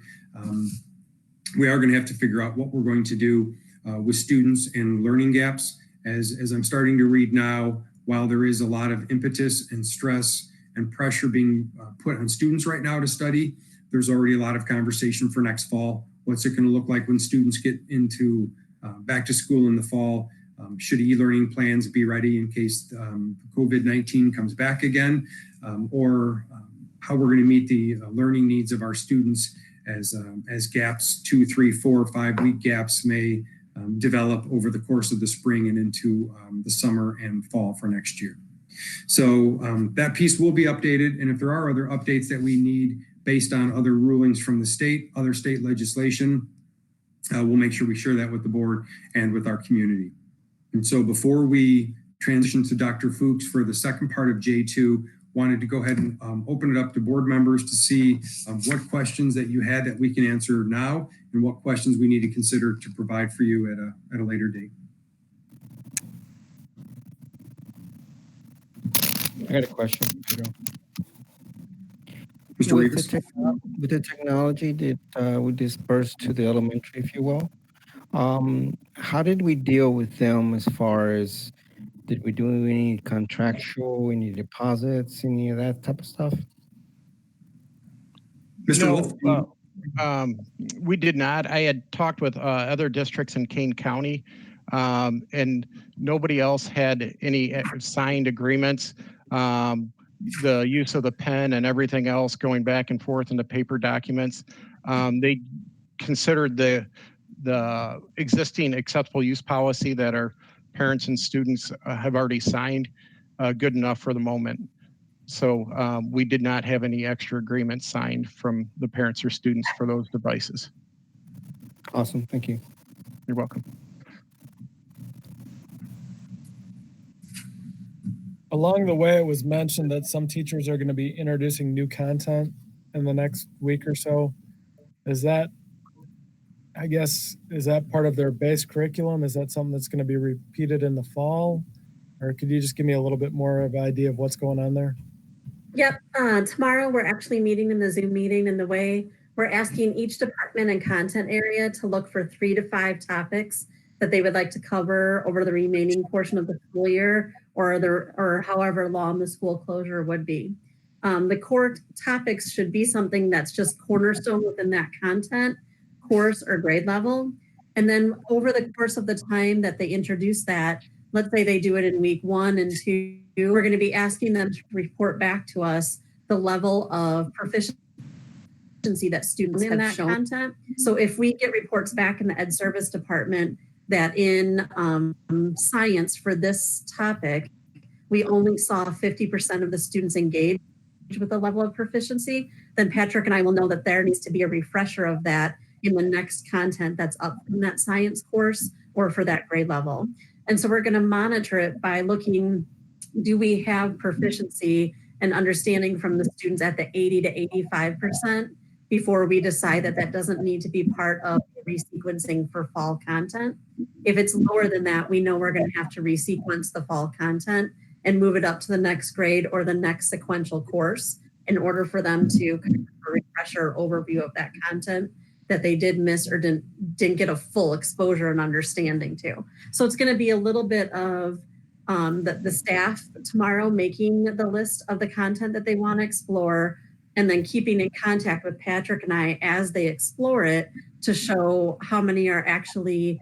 we are going to have to figure out what we're going to do with students and learning gaps. As I'm starting to read now, while there is a lot of impetus and stress and pressure being put on students right now to study, there's already a lot of conversation for next fall. What's it going to look like when students get into back to school in the fall? Should e-learning plans be ready in case COVID-19 comes back again? Or how we're going to meet the learning needs of our students as gaps, 2, 3, 4, 5 week gaps may develop over the course of the spring and into the summer and fall for next year. So that piece will be updated. And if there are other updates that we need based on other rulings from the state, other state legislation, we'll make sure we share that with the board and with our community. And so before we transition to Dr. Fuchs for the second part of J2, wanted to go ahead and open it up to board members to see what questions that you had that we can answer now and what questions we need to consider to provide for you at a later date. I got a question. Mr. Rivas? With the technology that we dispersed to the elementary, if you will, how did we deal with them as far as, did we do any contractual, any deposits, any of that type of stuff? Mr. Wolf? We did not. I had talked with other districts in Kane County, and nobody else had any signed agreements. The use of the pen and everything else going back and forth into paper documents. They considered the existing acceptable use policy that our parents and students have already signed good enough for the moment. So we did not have any extra agreements signed from the parents or students for those devices. Awesome, thank you. You're welcome. Along the way, it was mentioned that some teachers are going to be introducing new content in the next week or so. Is that, I guess, is that part of their base curriculum? Is that something that's going to be repeated in the fall? Or could you just give me a little bit more of an idea of what's going on there? Yep. Tomorrow we're actually meeting in the Zoom meeting, and the way we're asking each department and content area to look for 3 to 5 topics that they would like to cover over the remaining portion of the school year, or however long the school closure would be. The core topics should be something that's just cornerstone within that content, course, or grade level. And then over the course of the time that they introduce that, let's say they do it in week 1 and 2, we're going to be asking them to report back to us the level of proficiency that students have that content. So if we get reports back in the Ed Service Department that in science for this topic, we only saw 50% of the students engage with the level of proficiency, then Patrick and I will know that there needs to be a refresher of that in the next content that's up in that science course or for that grade level. And so we're going to monitor it by looking, do we have proficiency and understanding from the students at the 80 to 85% before we decide that that doesn't need to be part of resequencing for fall content. If it's lower than that, we know we're going to have to resequence the fall content and move it up to the next grade or the next sequential course in order for them to kind of a refresher overview of that content that they did miss or didn't get a full exposure and understanding to. So it's going to be a little bit of the staff tomorrow making the list of the content that they want to explore, and then keeping in contact with Patrick and I as they explore it to show how many are actually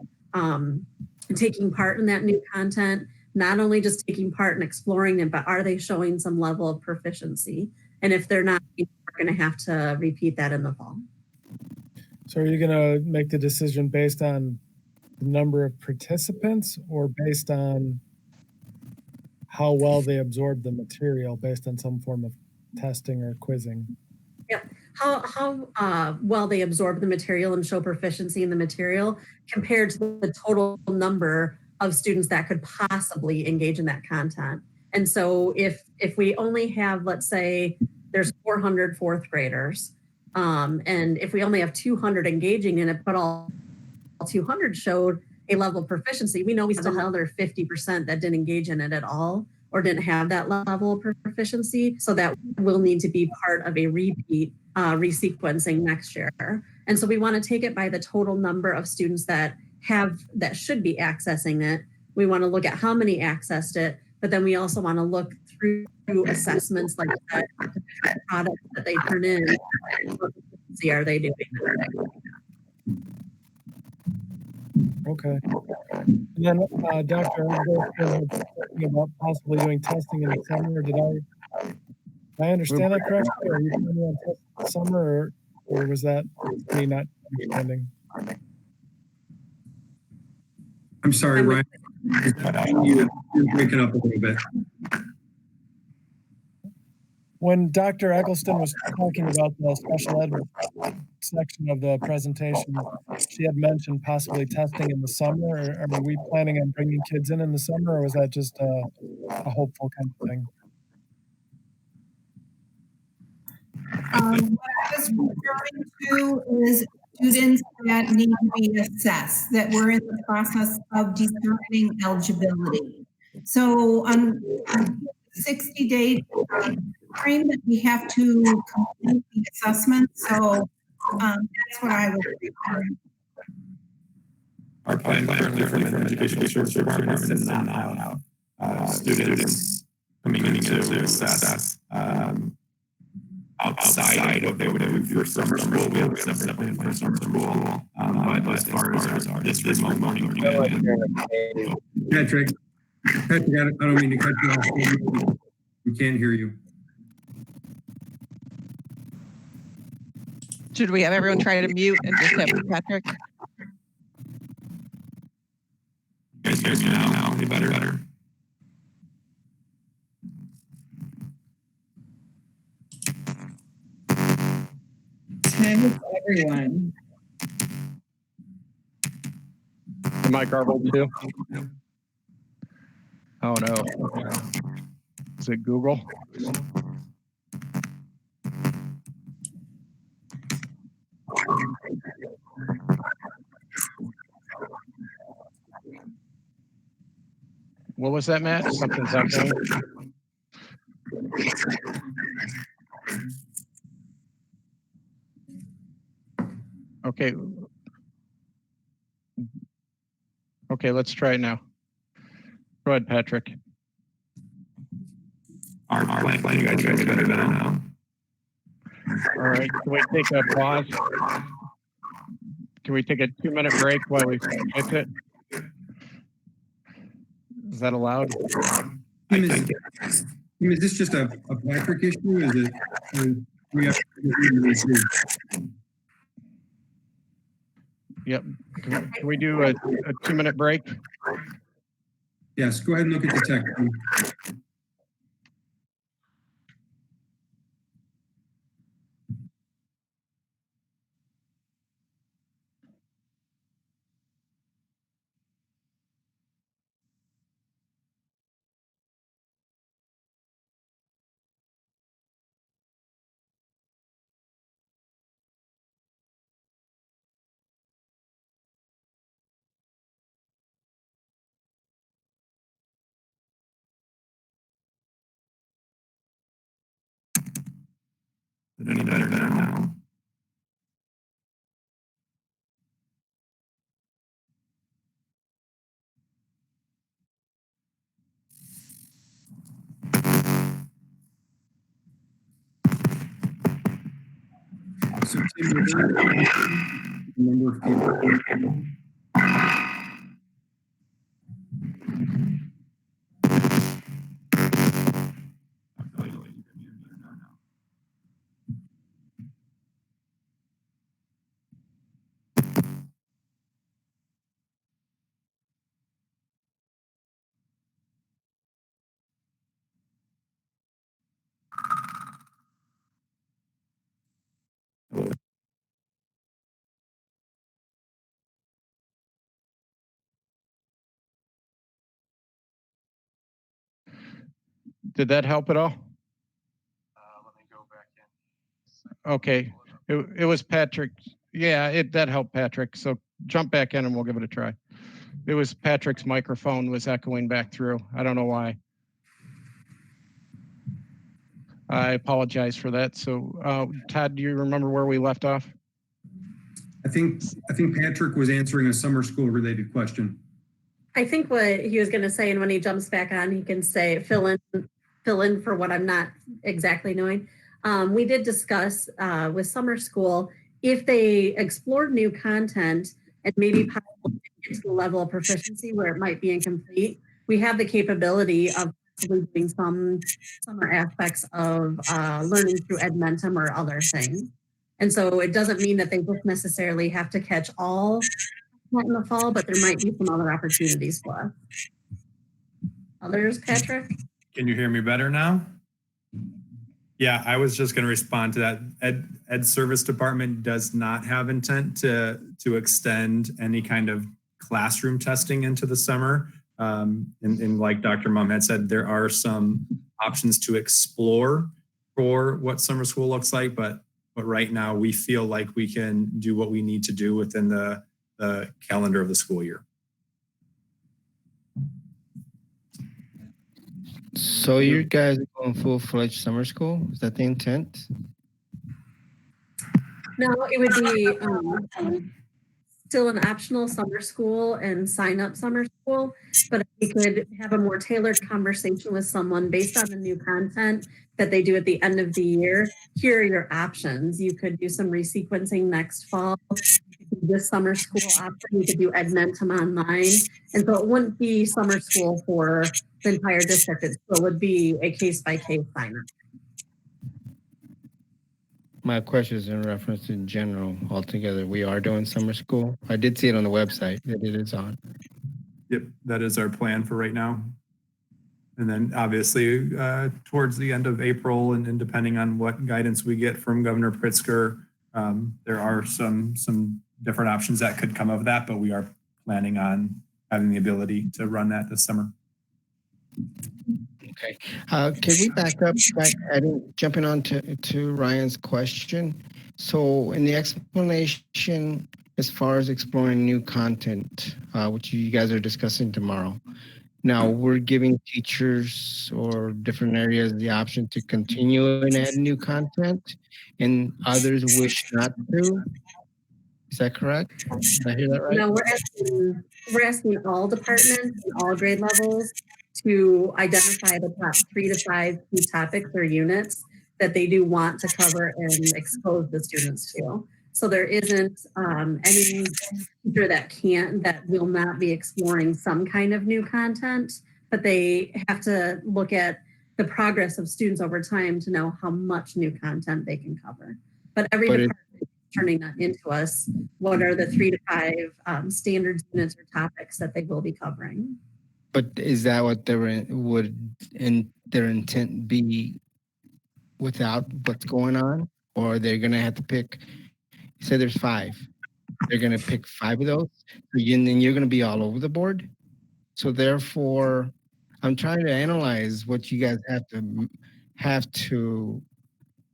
taking part in that new content, not only just taking part in exploring it, but are they showing some level of proficiency? And if they're not, we're going to have to repeat that in the fall. So are you going to make the decision based on the number of participants or based on how well they absorb the material based on some form of testing or quizzing? Yep. How well they absorb the material and show proficiency in the material compared to the total number of students that could possibly engage in that content. And so if we only have, let's say there's 400 fourth graders, and if we only have 200 engaging in it, but all 200 showed a level of proficiency, we know we still have another 50% that didn't engage in it at all or didn't have that level of proficiency. So that will need to be part of a repeat resequencing next year. And so we want to take it by the total number of students that should be accessing it. We want to look at how many accessed it, but then we also want to look through assessments like that, products that they turn in. What efficiency are they doing? Okay. And then Dr. Eggleston was talking about possibly doing testing in the summer. Did I understand that correctly? Are you planning on testing in the summer, or was that me not understanding? I'm sorry, Ryan. You're breaking up a little bit. When Dr. Eggleston was talking about the special ed section of the presentation, she had mentioned possibly testing in the summer. Are we planning on bringing kids in the summer, or was that just a hopeful kind of thing? What I was referring to is students that need to be assessed, that we're in the process of determining eligibility. So on 60-day frame that we have to complete the assessment. So that's what I was referring to. Our plan currently from an education research department is not allow students coming in to assess outside of what they would do for summer school. We have a separate plan for summer school. But as far as our district learning, Patrick, I don't mean to cut you off. We can't hear you. Should we have everyone try to mute and just have Patrick? You guys hear me now? Any better? Everyone. Am I garbled too? Oh no. Is it Google? What was that, Matt? Something's happening. Okay. Okay, let's try it now. Go ahead, Patrick. Our plan, you guys better now. All right, can we take a pause? Can we take a 2-minute break while we fix it? Is that allowed? Is this just a Patrick issue? Is it? We have Yep. Can we do a 2-minute break? Yes, go ahead and look at the text. Is it any better now? So, number of people. Did that help at all? Let me go back in. Okay, it was Patrick. Yeah, that helped Patrick. So jump back in and we'll give it a try. It was Patrick's microphone was echoing back through. I don't know why. I apologize for that. So Todd, do you remember where we left off? I think Patrick was answering a summer school related question. I think what he was going to say, and when he jumps back on, he can say fill in for what I'm not exactly knowing. We did discuss with summer school, if they explored new content and maybe possibly get to the level of proficiency where it might be incomplete, we have the capability of doing some summer aspects of learning through Edmentum or other things. And so it doesn't mean that they just necessarily have to catch all in the fall, but there might be some other opportunities for us. Others, Patrick? Can you hear me better now? Yeah, I was just going to respond to that. Ed Service Department does not have intent to extend any kind of classroom testing into the summer. And like Dr. Mum had said, there are some options to explore for what summer school looks like, but right now we feel like we can do what we need to do within the calendar of the school year. So you guys are going full-fledged summer school? Is that the intent? No, it would be still an optional summer school and sign up summer school, but we could have a more tailored conversation with someone based on the new content that they do at the end of the year. Here are your options. You could do some resequencing next fall. This summer school option, you could do Edmentum online. And so it wouldn't be summer school for the entire district. It still would be a case-by-case sign up. My question is in reference to general altogether. We are doing summer school. I did see it on the website that it is on. Yep, that is our plan for right now. And then obviously towards the end of April and depending on what guidance we get from Governor Pritzker, there are some different options that could come of that, but we are planning on having the ability to run that this summer. Okay. Can we back up, jumping on to Ryan's question? So in the explanation, as far as exploring new content, which you guys are discussing tomorrow, now we're giving teachers or different areas the option to continue and add new content, and others wish not to. Is that correct? Did I hear that right? No, we're asking all departments and all grade levels to identify the top 3 to 5 key topics or units that they do want to cover and expose the students to. So there isn't any teacher that will not be exploring some kind of new content, but they have to look at the progress of students over time to know how much new content they can cover. But every department is turning that into us. What are the 3 to 5 standards units or topics that they will be covering? But is that what their intent be without what's going on? Or they're going to have to pick, say there's 5. They're going to pick 5 of those, and then you're going to be all over the board. So therefore, I'm trying to analyze what you guys have to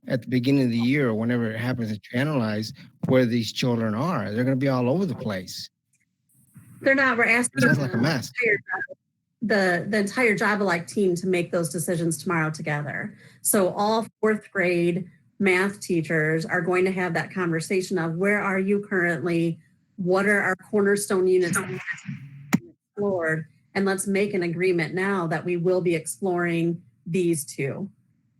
at the beginning of the year or whenever it happens that you analyze where these children are. They're going to be all over the place. They're not. We're asking Sounds like a mess. The entire Job-alike team to make those decisions tomorrow together. So all 4th grade math teachers are going to have that conversation of where are you currently? What are our cornerstone units explored? And let's make an agreement now that we will be exploring these 2.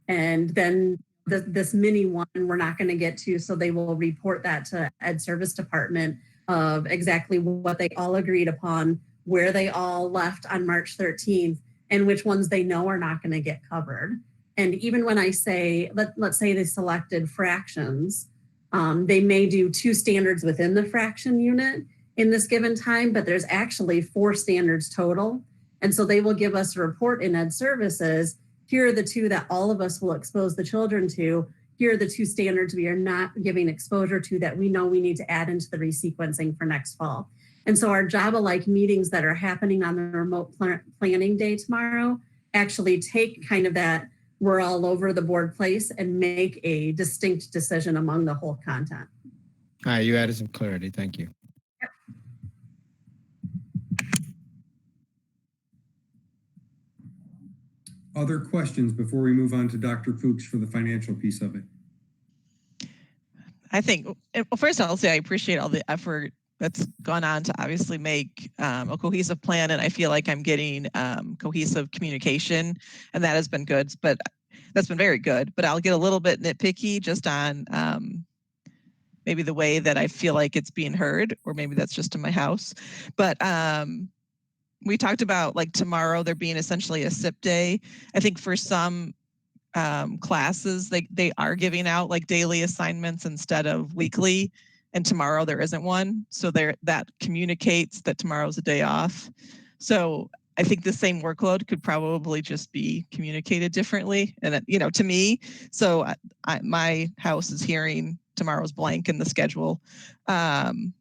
And then this mini one we're not going to get to, so they will report that to Ed Service Department of exactly what they all agreed upon, where they all left on March 13th, and which ones they know are not going to get covered. And even when I say, let's say they selected fractions, they may do 2 standards within the fraction unit in this given time, but there's actually 4 standards total. And so they will give us a report in Ed Services. Here are the 2 that all of us will expose the children to. Here are the 2 standards we are not giving exposure to that we know we need to add into the resequencing for next fall. And so our Job-alike meetings that are happening on the remote planning day tomorrow actually take kind of that we're all over the board place and make a distinct decision among the whole content. All right, you added some clarity. Thank you. Yep. Other questions before we move on to Dr. Fuchs for the financial piece of it? I think, well, first I'll say I appreciate all the effort that's gone on to obviously make a cohesive plan, and I feel like I'm getting cohesive communication, and that has been good. But that's been very good. But I'll get a little bit nitpicky just on maybe the way that I feel like it's being heard, or maybe that's just in my house. But we talked about like tomorrow there being essentially a SIP day. I think for some classes, they are giving out like daily assignments instead of weekly, and tomorrow there isn't one. So that communicates that tomorrow's a day off. So I think the same workload could probably just be communicated differently, and to me. So my house is hearing tomorrow's blank in the schedule. And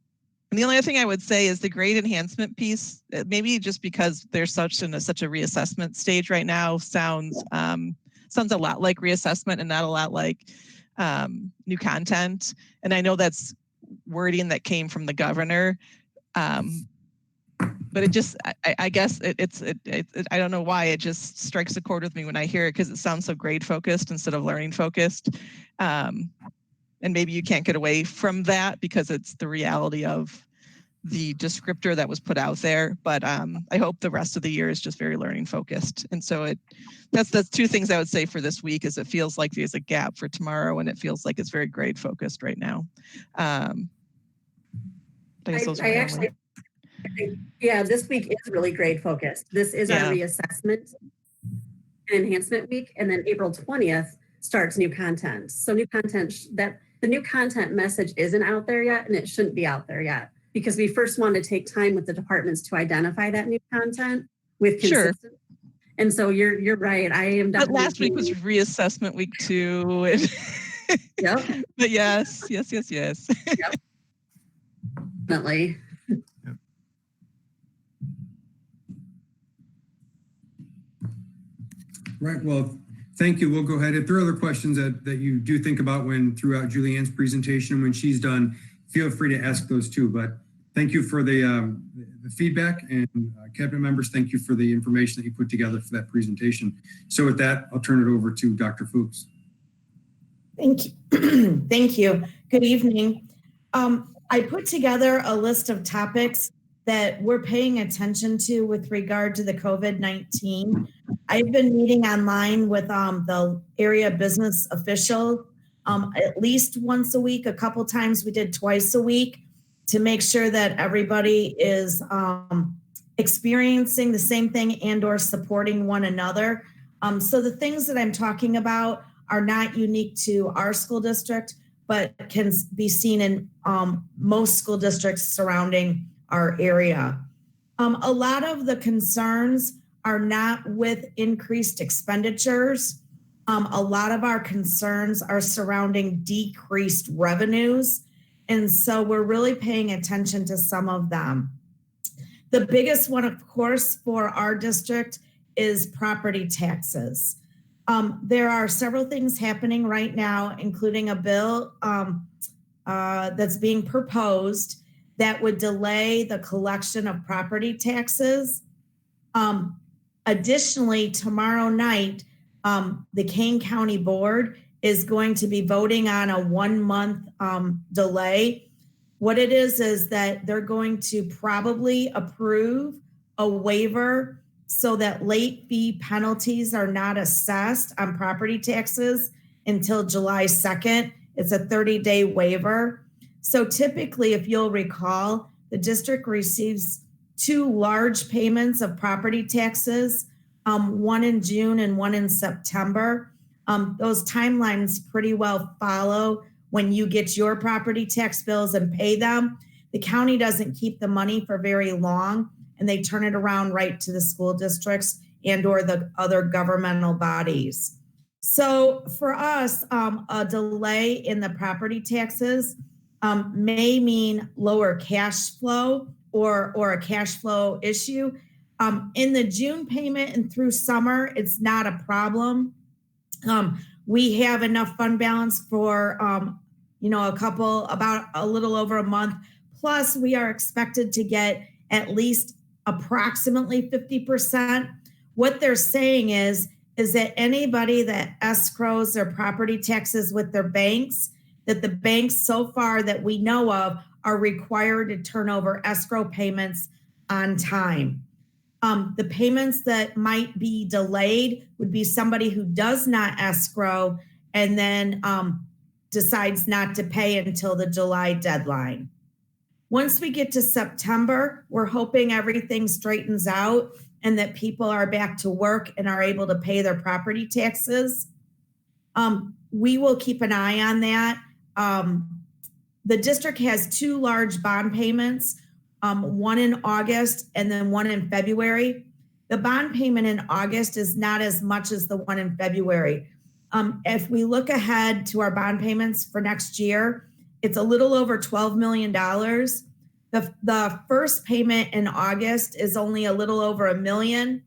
the only other thing I would say is the grade enhancement piece, maybe just because they're such a reassessment stage right now, sounds a lot like reassessment and not a lot like new content. And I know that's wording that came from the governor, but it just, I guess I don't know why it just strikes a chord with me when I hear it, because it sounds so grade focused instead of learning focused. And maybe you can't get away from that because it's the reality of the descriptor that was put out there. But I hope the rest of the year is just very learning focused. And so that's two things I would say for this week. Is it feels like there's a gap for tomorrow, and it feels like it's very grade focused right now. I think, yeah, this week is really grade focused. This is our reassessment and enhancement week, and then April 20th starts new content. So new content, the new content message isn't out there yet, and it shouldn't be out there yet, because we first want to take time with the departments to identify that new content with consistency. Sure. And so you're right. I am definitely. But last week was reassessment week too. Yep. But yes. Yep. Definitely. Yep. Right. Well, thank you. We'll go ahead. If there are other questions that you do think about throughout Julianne's presentation, when she's done, feel free to ask those too. But thank you for the feedback, and cabinet members, thank you for the information that you put together for that presentation. So with that, I'll turn it over to Dr. Fuchs. Thank you. Thank you. Good evening. I put together a list of topics that we're paying attention to with regard to the COVID-19. I've been meeting online with the area business official at least once a week. A couple times we did twice a week, to make sure that everybody is experiencing the same thing and or supporting one another. So the things that I'm talking about are not unique to our school district, but can be seen in most school districts surrounding our area. A lot of the concerns are not with increased expenditures. A lot of our concerns are surrounding decreased revenues. And so we're really paying attention to some of them. The biggest one, of course, for our district is property taxes. There are several things happening right now, including a bill that's being proposed that would delay the collection of property taxes. Additionally, tomorrow night, the Kane County Board is going to be voting on a 1-month delay. What it is that they're going to probably approve a waiver so that late fee penalties are not assessed on property taxes until July 2nd. It's a 30-day waiver. So typically, if you'll recall, the district receives 2 large payments of property taxes, one in June and one in September. Those timelines pretty well follow when you get your property tax bills and pay them. The county doesn't keep the money for very long, and they turn it around right to the school districts and or the other governmental bodies. So for us, a delay in the property taxes may mean lower cash flow or a cash flow issue. In the June payment and through summer, it's not a problem. We have enough fund balance for, about a little over a month. Plus, we are expected to get at least approximately 50%. What they're saying is that anybody that escrows their property taxes with their banks that the banks so far that we know of are required to turn over escrow payments on time. The payments that might be delayed would be somebody who does not escrow and then decides not to pay until the July deadline. Once we get to September, we're hoping everything straightens out and that people are back to work and are able to pay their property taxes. We will keep an eye on that. The district has 2 large bond payments, one in August and then one in February. The bond payment in August is not as much as the one in February. If we look ahead to our bond payments for next year, it's a little over $12 million. The first payment in August is only a little over $1 million.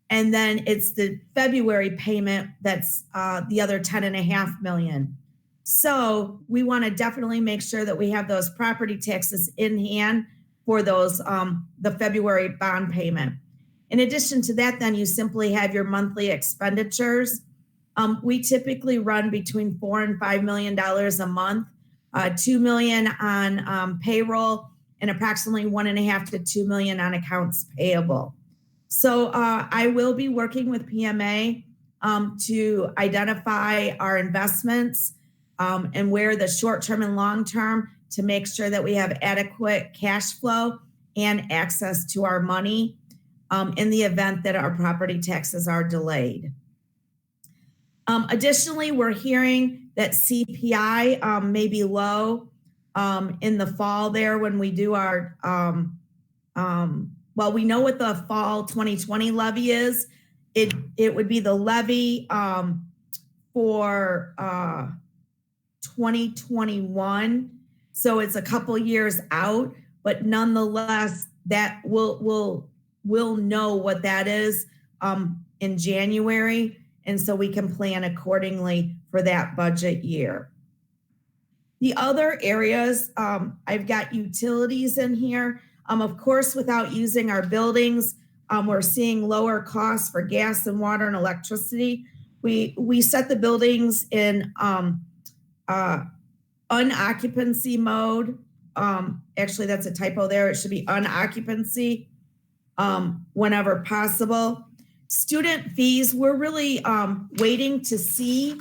And then it's the February payment that's the other $10.5 million. So we want to definitely make sure that we have those property taxes in hand for those the February bond payment. In addition to that, then you simply have your monthly expenditures. We typically run between $4 and $5 million a month, $2 million on payroll, and approximately $1.5 to $2 million on accounts payable. So I will be working with PMA to identify our investments and where the short-term and long-term to make sure that we have adequate cash flow and access to our money in the event that our property taxes are delayed. Additionally, we're hearing that CPI may be low in the fall there when we do our, well, we know what the fall 2020 levy is. It would be the levy for 2021. So it's a couple years out, but nonetheless, that we'll know what that is in January. And so we can plan accordingly for that budget year. The other areas, I've got utilities in here. Of course, without using our buildings, we're seeing lower costs for gas and water and electricity. We set the buildings in unoccupancy mode. Actually, that's a typo there. It should be unoccupancy whenever possible. Student fees, we're really waiting to see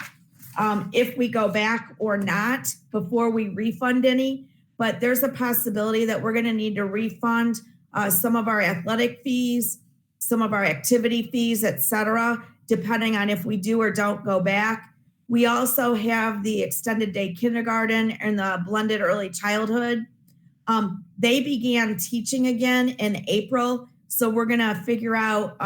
if we go back or not before we refund any, but there's a possibility that we're gonna need to refund some of our athletic fees, some of our activity fees, et cetera, depending on if we do or don't go back. We also have the extended day kindergarten and the blended early childhood. They began teaching again in April, so we're gonna figure out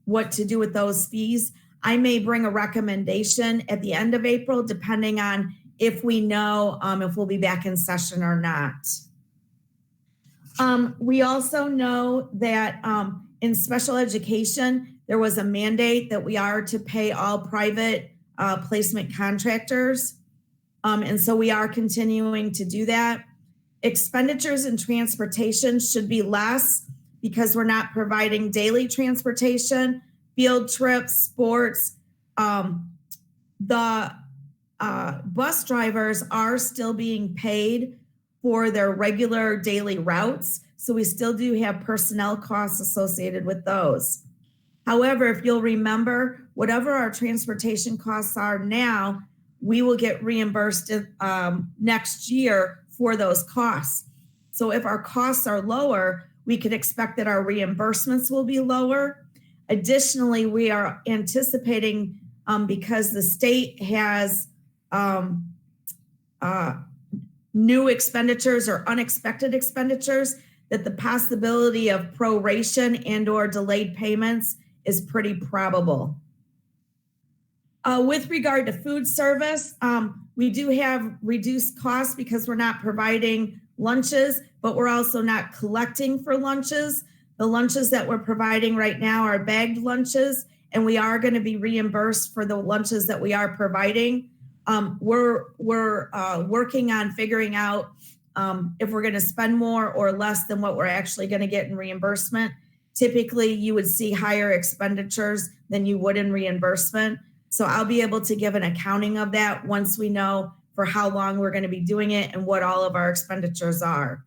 what to do with those fees. I may bring a recommendation at the end of April, depending on if we know if we'll be back in session or not. We also know that in special education, there was a mandate that we are to pay all private placement contractors. And so we are continuing to do that. Expenditures in transportation should be less because we're not providing daily transportation, field trips, sports. The bus drivers are still being paid for their regular daily routes. So we still do have personnel costs associated with those. However, if you'll remember, whatever our transportation costs are now, we will get reimbursed next year for those costs. So if our costs are lower, we could expect that our reimbursements will be lower. Additionally, we are anticipating, because the state has new expenditures or unexpected expenditures, that the possibility of proration and or delayed payments is pretty probable. With regard to food service, we do have reduced costs because we're not providing lunches, but we're also not collecting for lunches. The lunches that we're providing right now are bagged lunches, and we are going to be reimbursed for the lunches that we are providing. We're working on figuring out if we're going to spend more or less than what we're actually going to get in reimbursement. Typically, you would see higher expenditures than you would in reimbursement. So I'll be able to give an accounting of that once we know for how long we're going to be doing it and what all of our expenditures are.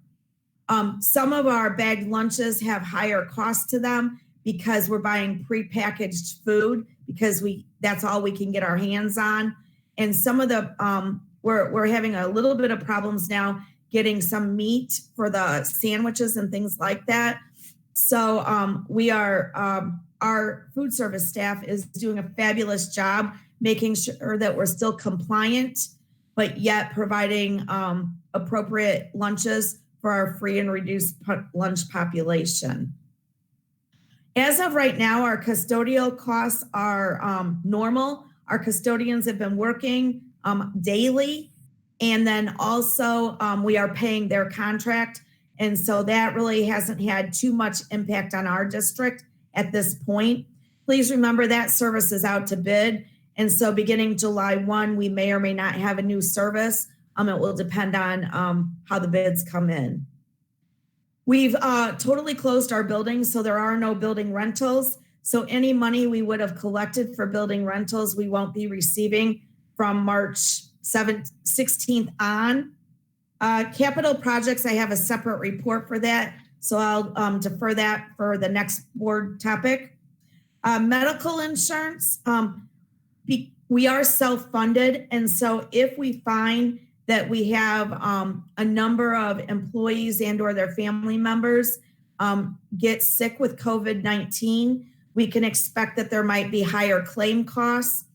Some of our bagged lunches have higher costs to them because we're buying prepackaged food because that's all we can get our hands on. And some of the, we're having a little bit of problems now getting some meat for the sandwiches and things like that. So our food service staff is doing a fabulous job making sure that we're still compliant, but yet providing appropriate lunches for our free and reduced lunch population. As of right now, our custodial costs are normal. Our custodians have been working daily, and then also we are paying their contract. And so that really hasn't had too much impact on our district at this point. Please remember that service is out to bid. And so beginning July 1, we may or may not have a new service. It will depend on how the bids come in. We've totally closed our buildings, so there are no building rentals. So any money we would have collected for building rentals, we won't be receiving from March 16th on. Capital projects, I have a separate report for that, so I'll defer that for the next board topic. Medical insurance, we are self-funded, and so if we find that we have a number of employees and or their family members get sick with COVID-19, we can expect that there might be higher claim costs.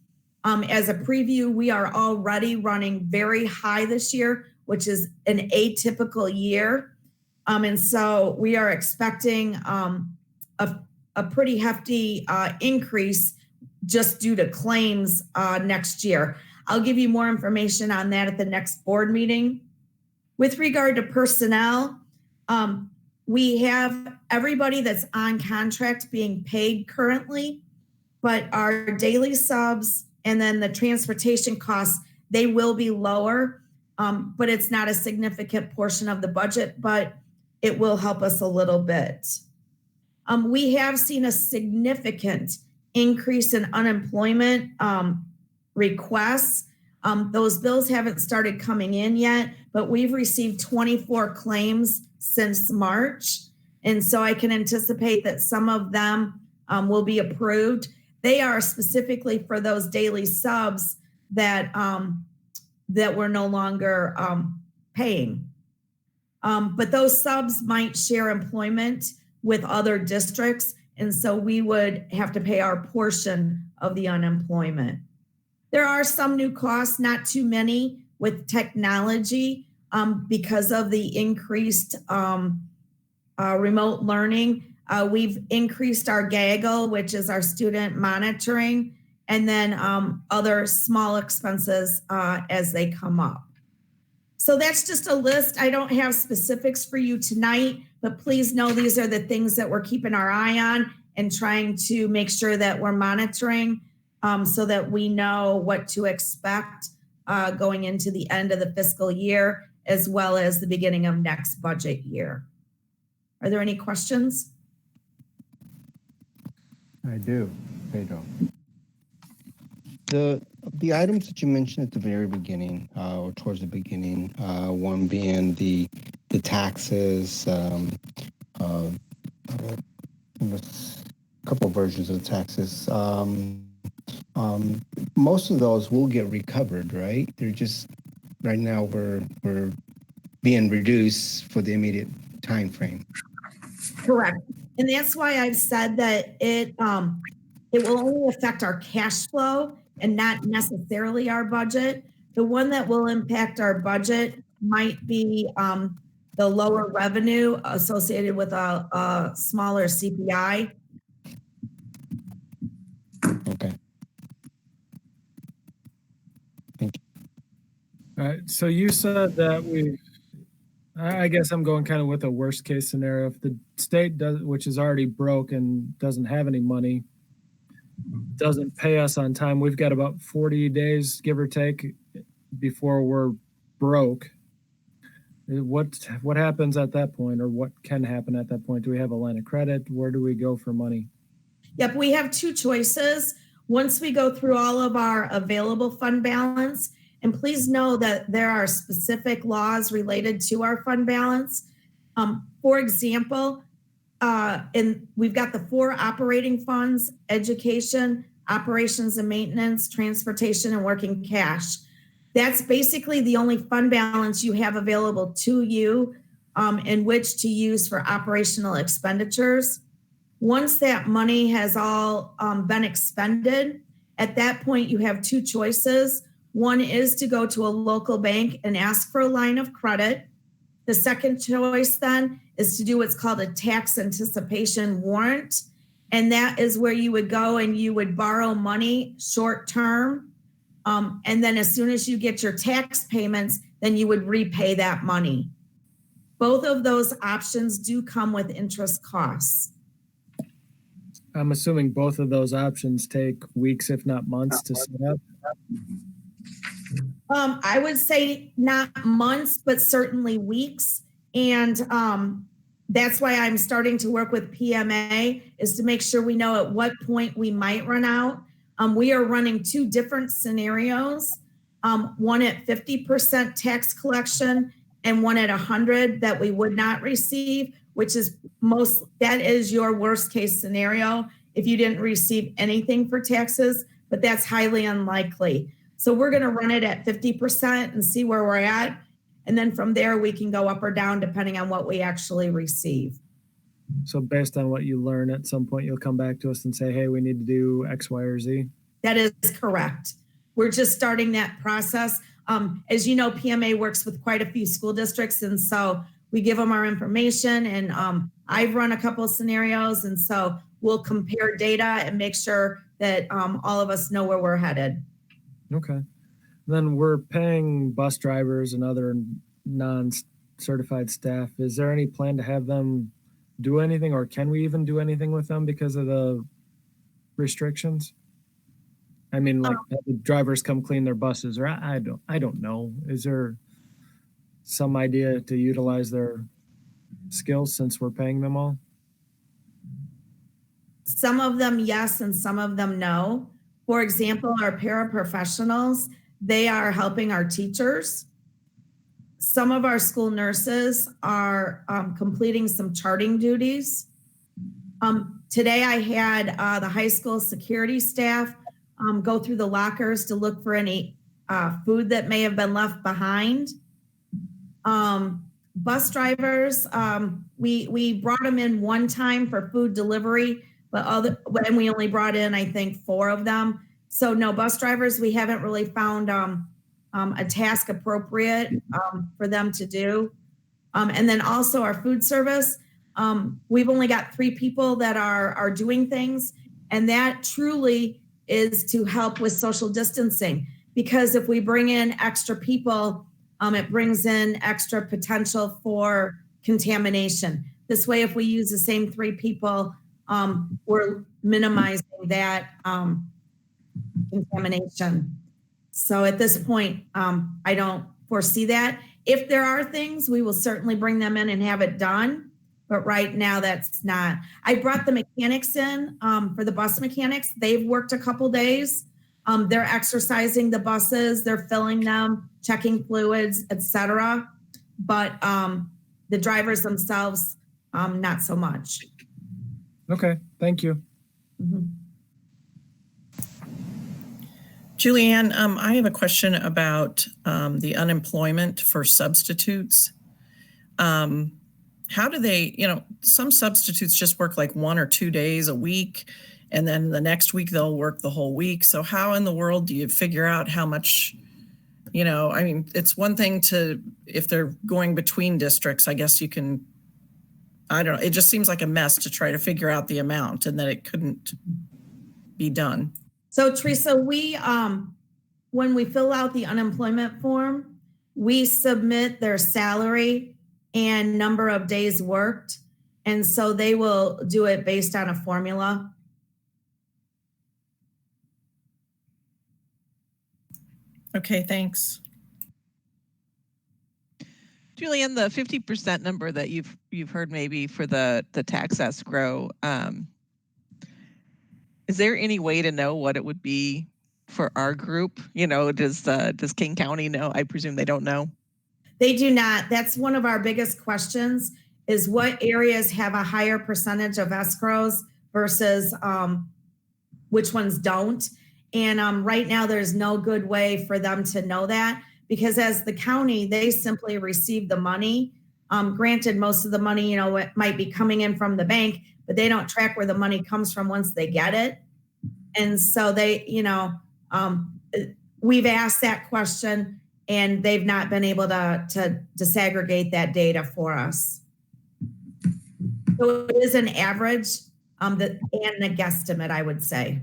As a preview, we are already running very high this year, which is an atypical year. And so we are expecting a pretty hefty increase just due to claims next year. I'll give you more information on that at the next board meeting. With regard to personnel, we have everybody that's on contract being paid currently, but our daily subs and then the transportation costs, they will be lower, but it's not a significant portion of the budget, but it will help us a little bit. We have seen a significant increase in unemployment requests. Those bills haven't started coming in yet, but we've received 24 claims since March. And so I can anticipate that some of them will be approved. They are specifically for those daily subs that we're no longer paying. But those subs might share employment with other districts. And so we would have to pay our portion of the unemployment. There are some new costs, not too many, with technology because of the increased remote learning. We've increased our gaggle, which is our student monitoring, and then other small expenses as they come up. So that's just a list. I don't have specifics for you tonight, but please know these are the things that we're keeping our eye on and trying to make sure that we're monitoring so that we know what to expect going into the end of the fiscal year, as well as the beginning of next budget year. Are there any questions? I do, Pedro. The items that you mentioned at the very beginning, or towards the beginning, one being the taxes, a couple of versions of the taxes. Most of those will get recovered, right? They're just right now we're being reduced for the immediate time frame. Correct. And that's why I've said that it will only affect our cash flow and not necessarily our budget. The one that will impact our budget might be the lower revenue associated with a smaller CPI. Okay. Thank you. All right. So you said that I guess I'm going kind of with a worst case scenario. If the state does, which is already broke and doesn't have any money, doesn't pay us on time, we've got about 40 days, give or take, before we're broke. What happens at that point, or what can happen at that point? Do we have a line of credit? Where do we go for money? Yep, we have two choices. Once we go through all of our available fund balance And please know that there are specific laws related to our fund balance. For example, we've got the 4 operating funds: education, operations and maintenance, transportation, and working cash. That's basically the only fund balance you have available to you in which to use for operational expenditures. Once that money has all been expended, at that point you have 2 choices. One is to go to a local bank and ask for a line of credit. The second choice then is to do what's called a tax anticipation warrant. And that is where you would go and you would borrow money short term. And then as soon as you get your tax payments, then you would repay that money. Both of those options do come with interest costs. I'm assuming both of those options take weeks, if not months, to set up. I would say not months, but certainly weeks. And that's why I'm starting to work with PMA, is to make sure we know at what point we might run out. We are running 2 different scenarios, one at 50% tax collection and one at 100 that we would not receive, which is that is your worst case scenario if you didn't receive anything for taxes, but that's highly unlikely. So we're going to run it at 50% and see where we're at. And then from there, we can go up or down depending on what we actually receive. So based on what you learn, at some point, you'll come back to us and say, hey, we need to do X, Y, or Z. That is correct. We're just starting that process. As you know, PMA works with quite a few school districts. And so we give them our information, and I've run a couple of scenarios. And so we'll compare data and make sure that all of us know where we're headed. Okay. Then we're paying bus drivers and other non-certified staff. Is there any plan to have them do anything, or can we even do anything with them because of the restrictions? I mean, like the drivers come clean their buses, or I don't know. Is there some idea to utilize their skills since we're paying them all? Some of them, yes, and some of them, no. For example, our paraprofessionals, they are helping our teachers. Some of our school nurses are completing some charting duties. Today I had the high school security staff go through the lockers to look for any food that may have been left behind. Bus drivers, we brought them in one time for food delivery, and we only brought in, I think, 4 of them. So no, bus drivers, we haven't really found a task appropriate for them to do. And then also our food service, we've only got 3 people that are doing things. And that truly is to help with social distancing, because if we bring in extra people, it brings in extra potential for contamination. This way, if we use the same 3 people, we're minimizing that contamination. So at this point, I don't foresee that. If there are things, we will certainly bring them in and have it done. But right now, that's not. I brought the mechanics in for the bus mechanics. They've worked a couple days. They're exercising the buses, they're filling them, checking fluids, etc. But the drivers themselves, not so much. Okay, thank you. Mm-hmm. Julianne, I have a question about the unemployment for substitutes. How do they, some substitutes just work like 1 or 2 days a week, and then the next week they'll work the whole week. So how in the world do you figure out how much, it's one thing if they're going between districts, I guess you can, I don't know. It just seems like a mess to try to figure out the amount, and that it couldn't be done. So Teresa, we, when we fill out the unemployment form, we submit their salary and number of days worked. And so they will do it based on a formula. Okay, thanks. Julianne, the 50% number that you've heard maybe for the tax escrow, is there any way to know what it would be for our group? You know, does King County know? I presume they don't know. They do not. That's one of our biggest questions, is what areas have a higher percentage of escrows versus which ones don't. And right now there's no good way for them to know that, because as the county, they simply receive the money. Granted, most of the money, you know, it might be coming in from the bank, but they don't track where the money comes from once they get it. And so they, you know, we've asked that question and they've not been able to disaggregate that data for us. So it is an average and a guesstimate, I would say.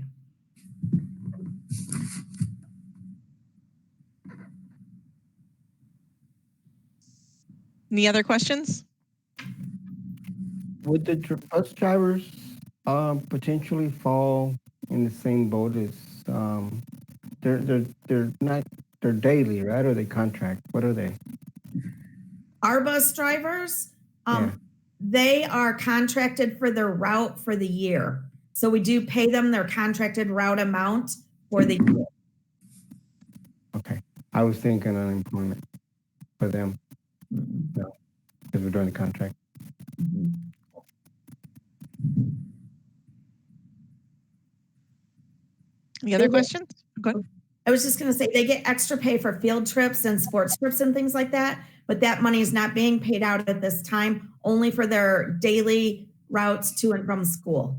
Any other questions? Would the bus drivers potentially fall in the same boat as they're daily, right? Or they contract? What are they? Our bus drivers, Yeah. they are contracted for their route for the year. So we do pay them their contracted route amount for the year. Okay. I was thinking unemployment for them. No, because we're doing the contract. Any other questions? Go ahead. I was just going to say they get extra pay for field trips and sports trips and things like that, but that money is not being paid out at this time, only for their daily routes to and from school.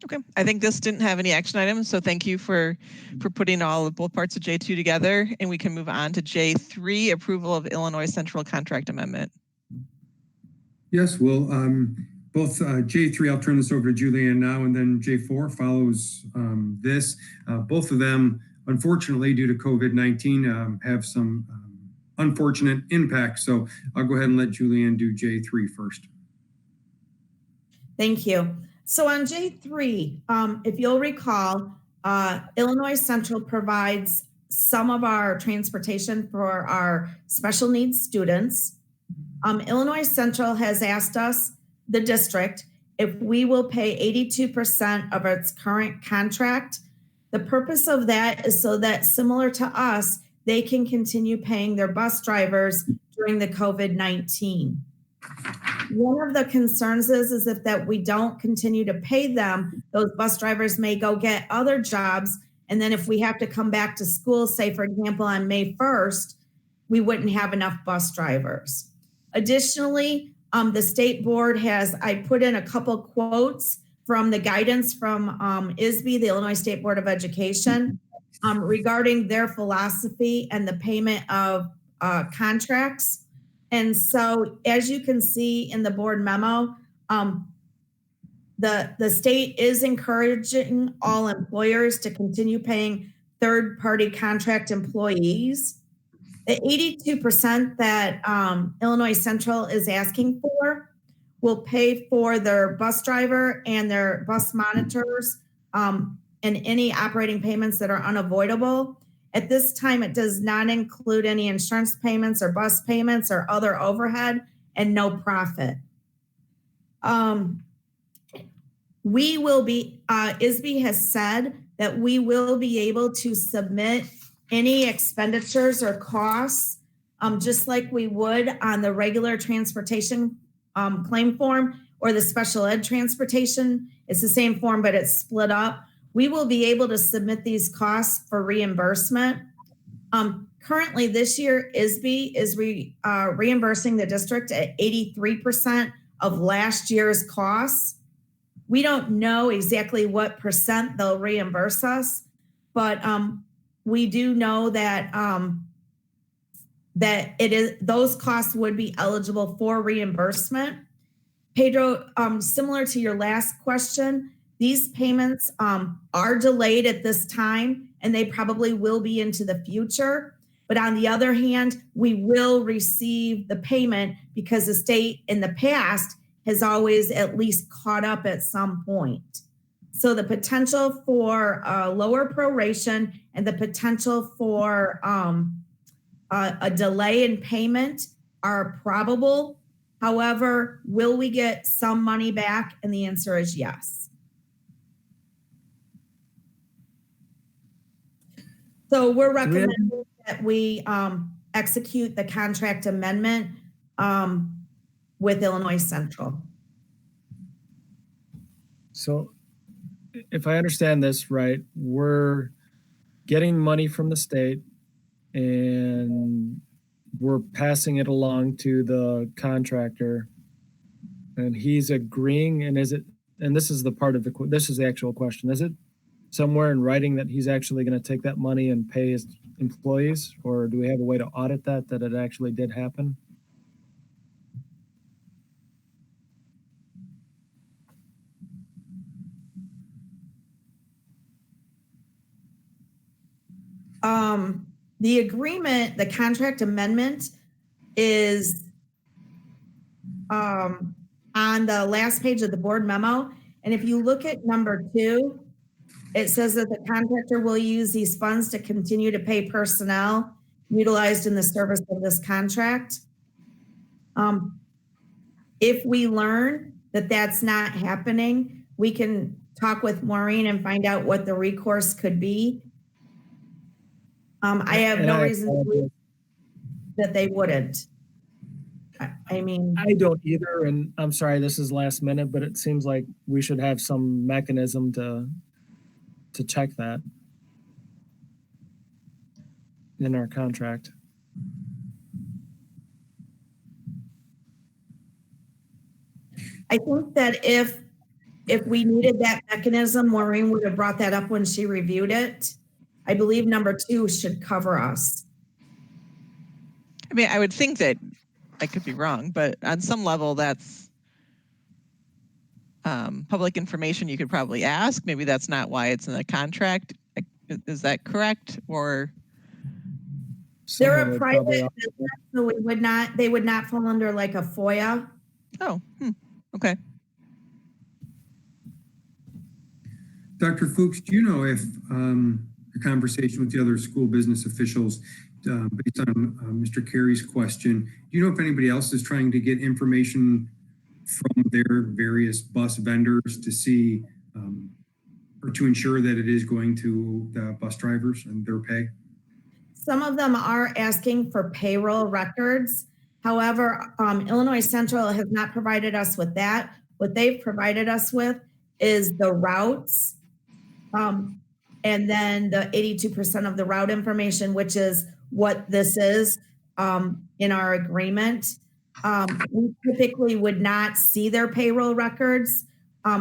Okay, I think this didn't have any action items, so thank you for putting both parts of J2 together, and we can move on to J3, approval of Illinois Central Contract Amendment. Yes, well, both J3, I'll turn this over to Julianne now, and then J4 follows this. Both of them, unfortunately, due to COVID-19, have some unfortunate impacts. So I'll go ahead and let Julianne do J3 first. Thank you. So on J3, if you'll recall, Illinois Central provides some of our transportation for our special needs students. Illinois Central has asked us, the district, if we will pay 82% of its current contract. The purpose of that is so that, similar to us, they can continue paying their bus drivers during the COVID-19. One of the concerns is if that we don't continue to pay them, those bus drivers may go get other jobs. And then if we have to come back to school, say, for example, on May 1st, we wouldn't have enough bus drivers. Additionally, the state board I put in a couple quotes from the guidance from ISB, the Illinois State Board of Education, regarding their philosophy and the payment of contracts. And so, as you can see in the board memo, the state is encouraging all employers to continue paying third-party contract employees. The 82% that Illinois Central is asking for will pay for their bus driver and their bus monitors and any operating payments that are unavoidable. At this time, it does not include any insurance payments or bus payments or other overhead, and no profit. We will be, ISB has said that we will be able to submit any expenditures or costs, just like we would on the regular transportation claim form or the special ed transportation. It's the same form, but it's split up. We will be able to submit these costs for reimbursement. Currently this year, ISB is reimbursing the district at 83% of last year's costs. We don't know exactly what percent they'll reimburse us, but we do know that those costs would be eligible for reimbursement. Pedro, similar to your last question, these payments are delayed at this time, and they probably will be into the future. But on the other hand, we will receive the payment because the state in the past has always at least caught up at some point. So the potential for lower proration and the potential for a delay in payment are probable. However, will we get some money back? And the answer is yes. So we're recommending that we execute the contract amendment with Illinois Central. So if I understand this right, we're getting money from the state and we're passing it along to the contractor and he's agreeing. And is it, and this is the part of this is the actual question. Is it somewhere in writing that he's actually going to take that money and pay his employees, or do we have a way to audit that it actually did happen? The agreement, the contract amendment is on the last page of the board memo. And if you look at number 2, it says that the contractor will use these funds to continue to pay personnel utilized in the service of this contract. If we learn that that's not happening, we can talk with Maureen and find out what the recourse could be. I have no reason to believe that they wouldn't. I mean, I don't either. And I'm sorry, this is last minute, but it seems like we should have some mechanism to check that in our contract. I think that if we needed that mechanism, Maureen would have brought that up when she reviewed it. I believe number 2 should cover us. I mean, I would think that, I could be wrong, but on some level that's public information you could probably ask. Maybe that's not why it's in the contract. Is that correct? Or they're a private business, so they would not fall under like a FOIA. Oh, okay. Dr. Fuchs, do you know if the conversation with the other school business officials, based on Mr. Carey's question, do you know if anybody else is trying to get information from their various bus vendors to see or to ensure that it is going to the bus drivers and their pay? Some of them are asking for payroll records. However, Illinois Central has not provided us with that. What they've provided us with is the routes, and then the 82% of the route information, which is what this is in our agreement. We typically would not see their payroll records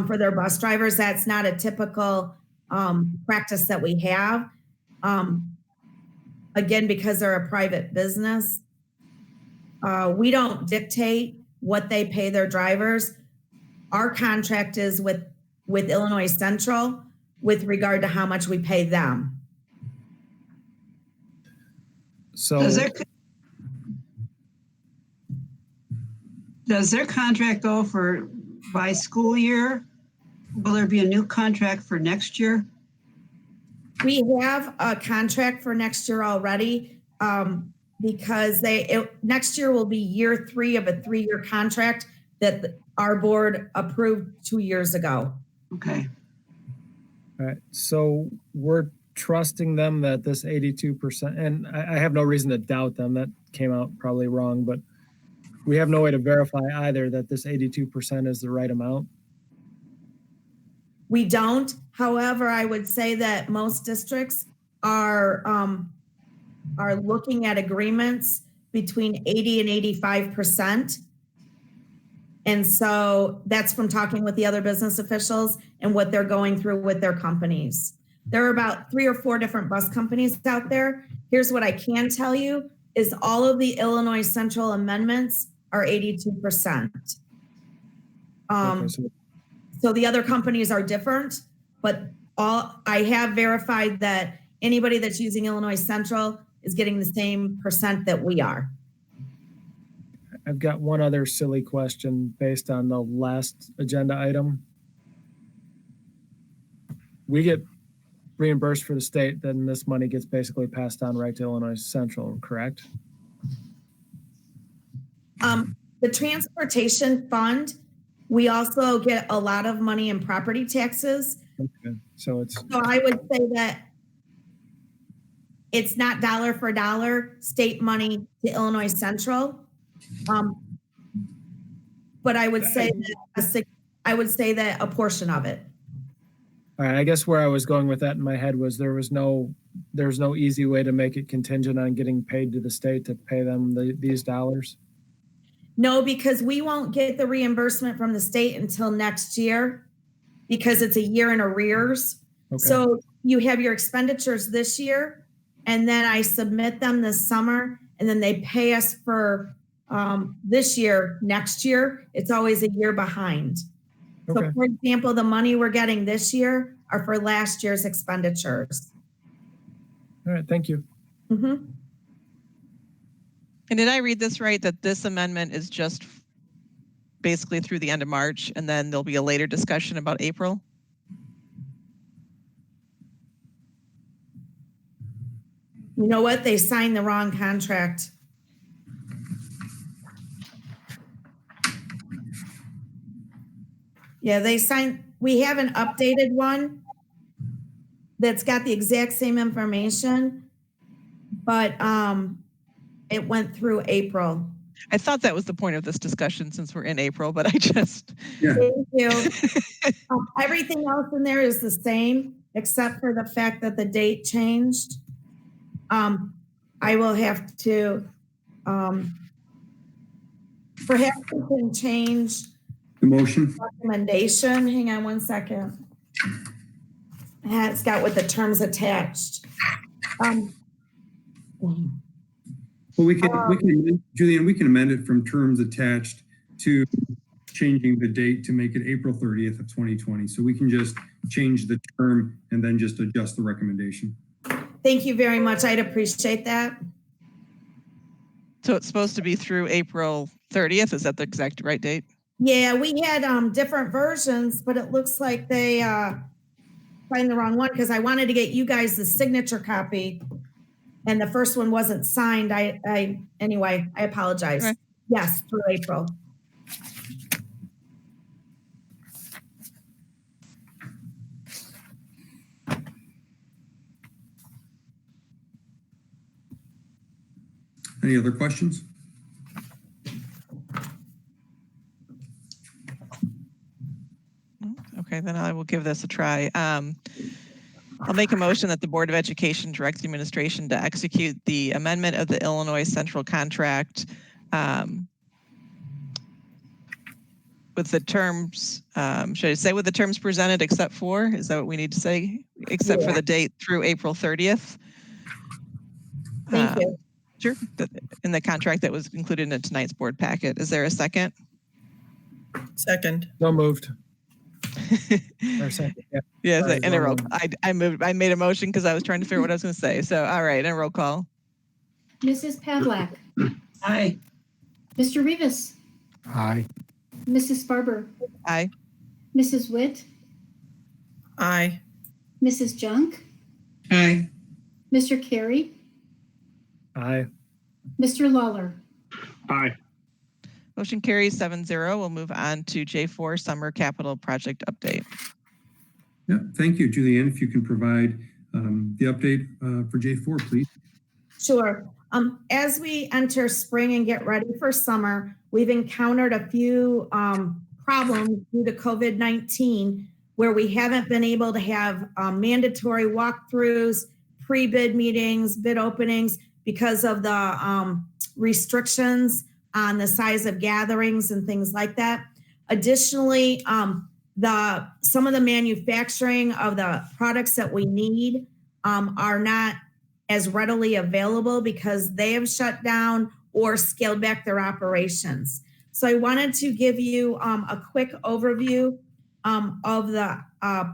for their bus drivers. That's not a typical practice that we have. Again, because they're a private business. We don't dictate what they pay their drivers. Our contract is with Illinois Central with regard to how much we pay them. So does their contract go for by school year? Will there be a new contract for next year? We have a contract for next year already because next year will be year 3 of a 3-year contract that our board approved 2 years ago. Okay. All right. So we're trusting them that this 82%, and I have no reason to doubt them, that came out probably wrong, but we have no way to verify either that this 82% is the right amount. We don't. However, I would say that most districts are looking at agreements between 80 and 85%. And so that's from talking with the other business officials and what they're going through with their companies. There are about 3 or 4 different bus companies out there. Here's what I can tell you is all of the Illinois Central amendments are 82%. So the other companies are different, but I have verified that anybody that's using Illinois Central is getting the same percent that we are. I've got one other silly question based on the last agenda item. We get reimbursed for the state, then this money gets basically passed on right to Illinois Central, correct? The transportation fund, we also get a lot of money in property taxes. Okay. So I would say that it's not dollar for dollar state money to Illinois Central. But I would say that a portion of it. All right, I guess where I was going with that in my head was there's no easy way to make it contingent on getting paid to the state to pay them these dollars. No, because we won't get the reimbursement from the state until next year because it's a year in arrears. Okay. So you have your expenditures this year, and then I submit them this summer, and then they pay us for this year, next year. It's always a year behind. Okay. So for example, the money we're getting this year are for last year's expenditures. All right, thank you. Mm-hmm. And did I read this right, that this amendment is just basically through the end of March, and then there'll be a later discussion about April? You know what? They signed the wrong contract. Yeah, we have an updated one that's got the exact same information, but it went through April. I thought that was the point of this discussion since we're in April, but I just... Yeah. Thank you. Everything else in there is the same, except for the fact that the date changed. I will have to, perhaps we can change the motion recommendation. Hang on one second. It's got with the terms attached. Well, we can, Julianne, we can amend it from terms attached to changing the date to make it April 30th of 2020. So we can just change the term and then just adjust the recommendation. Thank you very much. I'd appreciate that. So it's supposed to be through April 30th. Is that the exact right date? Yeah, we had different versions, but it looks like they signed the wrong one because I wanted to get you guys the signature copy, and the first one wasn't signed. Anyway, I apologize. Okay. Yes, through April. Any other questions? Okay, then I will give this a try. I'll make a motion that the Board of Education directs the administration to execute the amendment of the Illinois Central contract with the terms, should I say with the terms presented except for, is that what we need to say? Except for the date through April 30th? Thank you. Sure, in the contract that was included in tonight's board packet. Is there a second? Second. So moved. Or second, yeah. Yes, and a roll. I made a motion because I was trying to figure out what I was going to say. So, all right, and a roll call. Mrs. Pavlak. Aye. Mr. Rivas. Aye. Mrs. Farber. Aye. Mrs. Witt. Aye. Mrs. Junk. Aye. Mr. Carey. Aye. Mr. Lawler. Aye. Motion carries 7-0. We'll move on to J4 Summer Capital Project Update. Yeah, thank you, Julianne. If you can provide the update for J4, please. Sure. As we enter spring and get ready for summer, we've encountered a few problems due to COVID-19 where we haven't been able to have mandatory walkthroughs, pre-bid meetings, bid openings because of the restrictions on the size of gatherings and things like that. Additionally, some of the manufacturing of the products that we need are not as readily available because they have shut down or scaled back their operations. So I wanted to give you a quick overview of the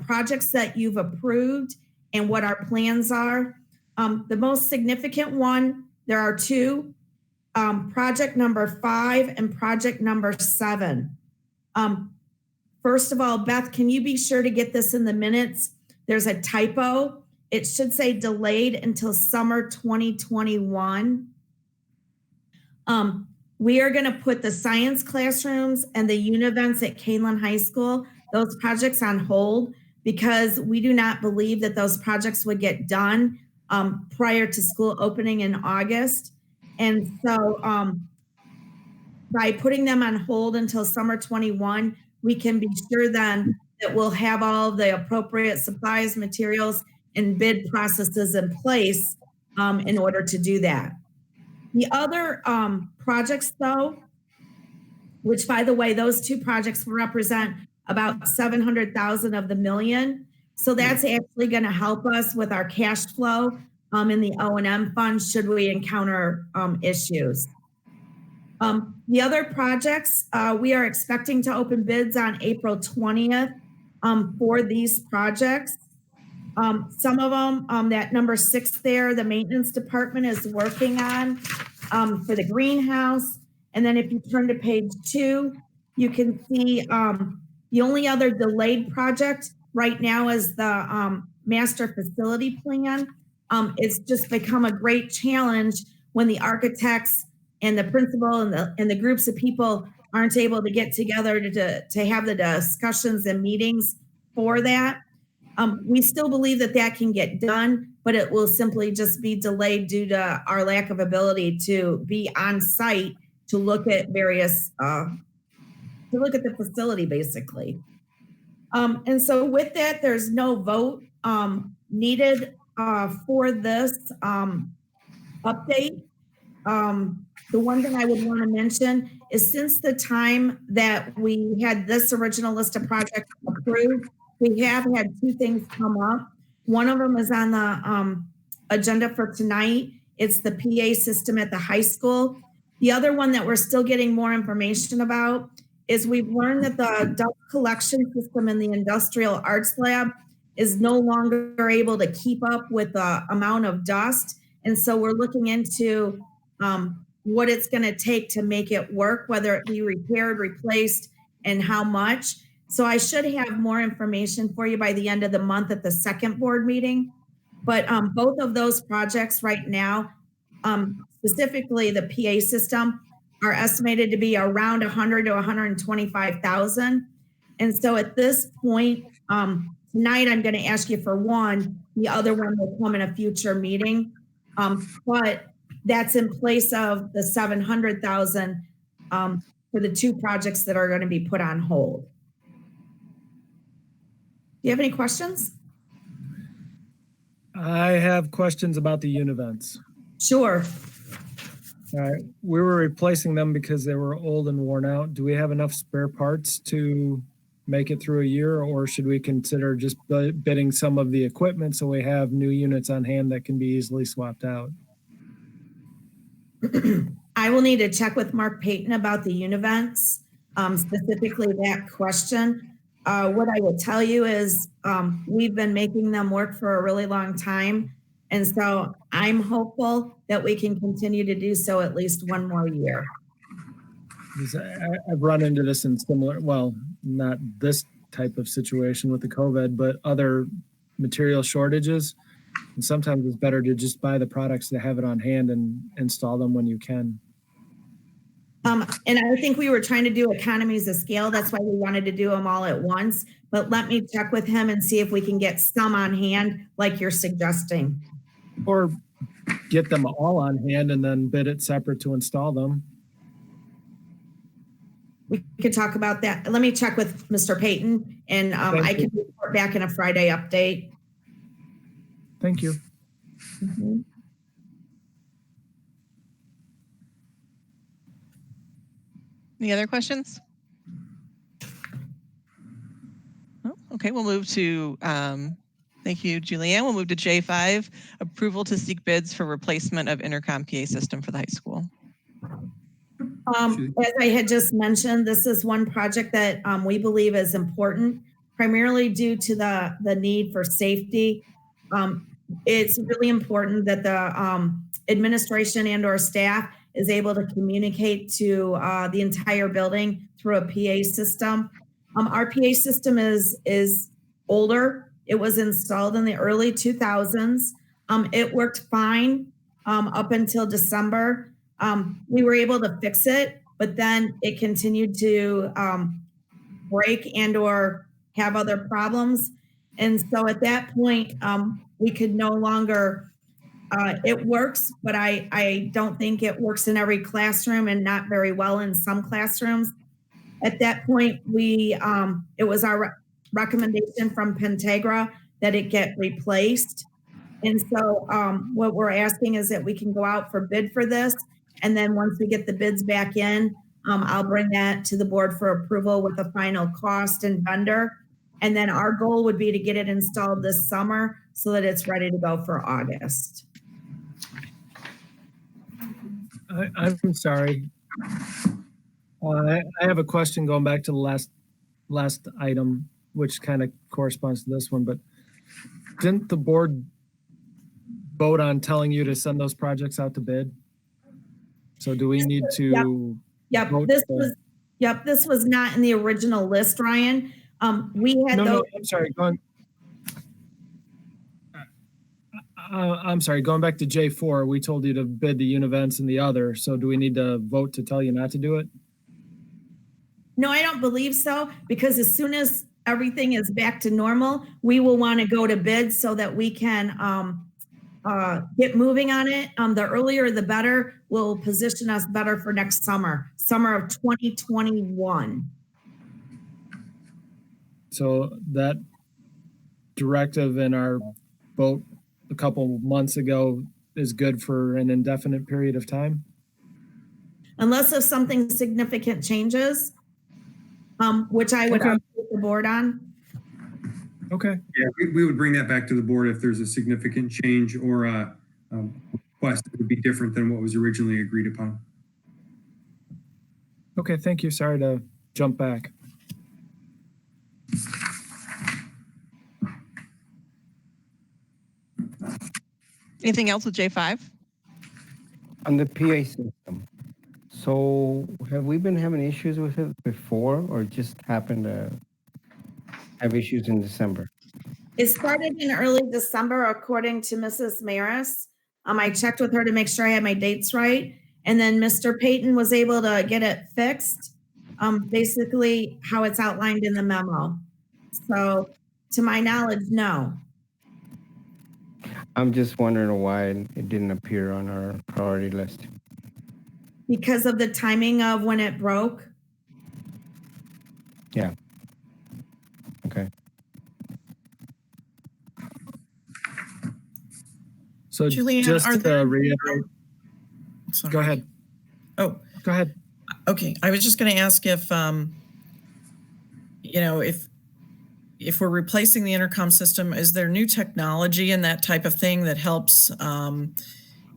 projects that you've approved and what our plans are. The most significant one, there are two, project number 5 and project number 7. First of all, Beth, can you be sure to get this in the minutes? There's a typo. It should say delayed until summer 2021. We are going to put the science classrooms and the univents at Kaneland High School, those projects on hold because we do not believe that those projects would get done prior to school opening in August. And so by putting them on hold until summer 21, we can be sure then that we'll have all the appropriate supplies, materials, and bid processes in place in order to do that. The other projects, though, which, by the way, those two projects represent about 700,000 of the million. So that's actually going to help us with our cash flow in the O&M fund should we encounter issues. The other projects, we are expecting to open bids on April 20th for these projects. Some of them, that number 6 there, the maintenance department is working on for the greenhouse. And then if you turn to page 2, you can see the only other delayed project right now is the master facility plan. It's just become a great challenge when the architects and the principal and the groups of people aren't able to get together to have the discussions and meetings for that. We still believe that that can get done, but it will simply just be delayed due to our lack of ability to be on site to look at various, to look at the facility basically. And so with that, there's no vote needed for this update. The one thing I would want to mention is since the time that we had this original list of projects approved, we have had 2 things come up. One of them is on the agenda for tonight. It's the PA system at the high school. The other one that we're still getting more information about is we've learned that the dust collection system in the industrial arts lab is no longer able to keep up with the amount of dust. And so we're looking into what it's going to take to make it work, whether it be repaired, replaced, and how much. So I should have more information for you by the end of the month at the second board meeting. But both of those projects right now, specifically the PA system, are estimated to be around 100 to 125,000. And so at this point, tonight I'm going to ask you for one. The other one will come in a future meeting. But that's in place of the 700,000 for the 2 projects that are going to be put on hold. Do you have any questions? I have questions about the univents. Sure. All right, we were replacing them because they were old and worn out. Do we have enough spare parts to make it through a year, or should we consider just bidding some of the equipment so we have new units on hand that can be easily swapped out? I will need to check with Mark Payton about the univents, specifically that question. What I will tell you is we've been making them work for a really long time. And so I'm hopeful that we can continue to do so at least one more year. I've run into this in similar, well, not this type of situation with the COVID, but other material shortages. And sometimes it's better to just buy the products to have it on hand and install them when you can. And I think we were trying to do economies of scale. That's why we wanted to do them all at once. But let me check with him and see if we can get some on hand like you're suggesting. Or get them all on hand and then bid it separate to install them. We could talk about that. Let me check with Mr. Payton and I can report back in a Friday update. Thank you. Mm-hmm. Any other questions? Oh, okay, we'll move to, thank you, Julianne. We'll move to J5, approval to seek bids for replacement of intercom PA system for the high school. As I had just mentioned, this is one project that we believe is important, primarily due to the need for safety. It's really important that the administration and or staff is able to communicate to the entire building through a PA system. Our PA system is older. It was installed in the early 2000s. It worked fine up until December. We were able to fix it, but then it continued to break and or have other problems. And so at that point, we could no longer It works, but I don't think it works in every classroom and not very well in some classrooms. At that point, it was our recommendation from Pentegra that it get replaced. And so what we're asking is that we can go out for bid for this. And then once we get the bids back in, I'll bring that to the board for approval with a final cost and vendor. And then our goal would be to get it installed this summer so that it's ready to go for August. I'm sorry. I have a question going back to the last item, which kind of corresponds to this one, but didn't the board vote on telling you to send those projects out to bid? So do we need to? Yep. This was not in the original list, Ryan. We had no, I'm sorry. I'm sorry, going back to J4, we told you to bid the Univents and the other. So do we need to vote to tell you not to do it? No, I don't believe so, because as soon as everything is back to normal, we will want to go to bid so that we can get moving on it. The earlier, the better, will position us better for next summer of 2021. So that directive in our vote a couple months ago is good for an indefinite period of time? Unless if something significant changes, which I would update the board on. Okay. Yeah, we would bring that back to the board if there's a significant change or a request that would be different than what was originally agreed upon. Okay, thank you. Sorry to jump back. Anything else with J5? On the PA system. So have we been having issues with it before, or just happened to have issues in December? It started in early December, according to Mrs. Maris. I checked with her to make sure I had my dates right. And then Mr. Payton was able to get it fixed, basically how it's outlined in the memo. So to my knowledge, no. I'm just wondering why it didn't appear on our priority list. Because of the timing of when it broke. Yeah. Okay. So Julianne, just are to there- reiterate, Sorry. go ahead. Oh, Go ahead. okay. I was just going to ask if, if we're replacing the intercom system, is there new technology and that type of thing that helps,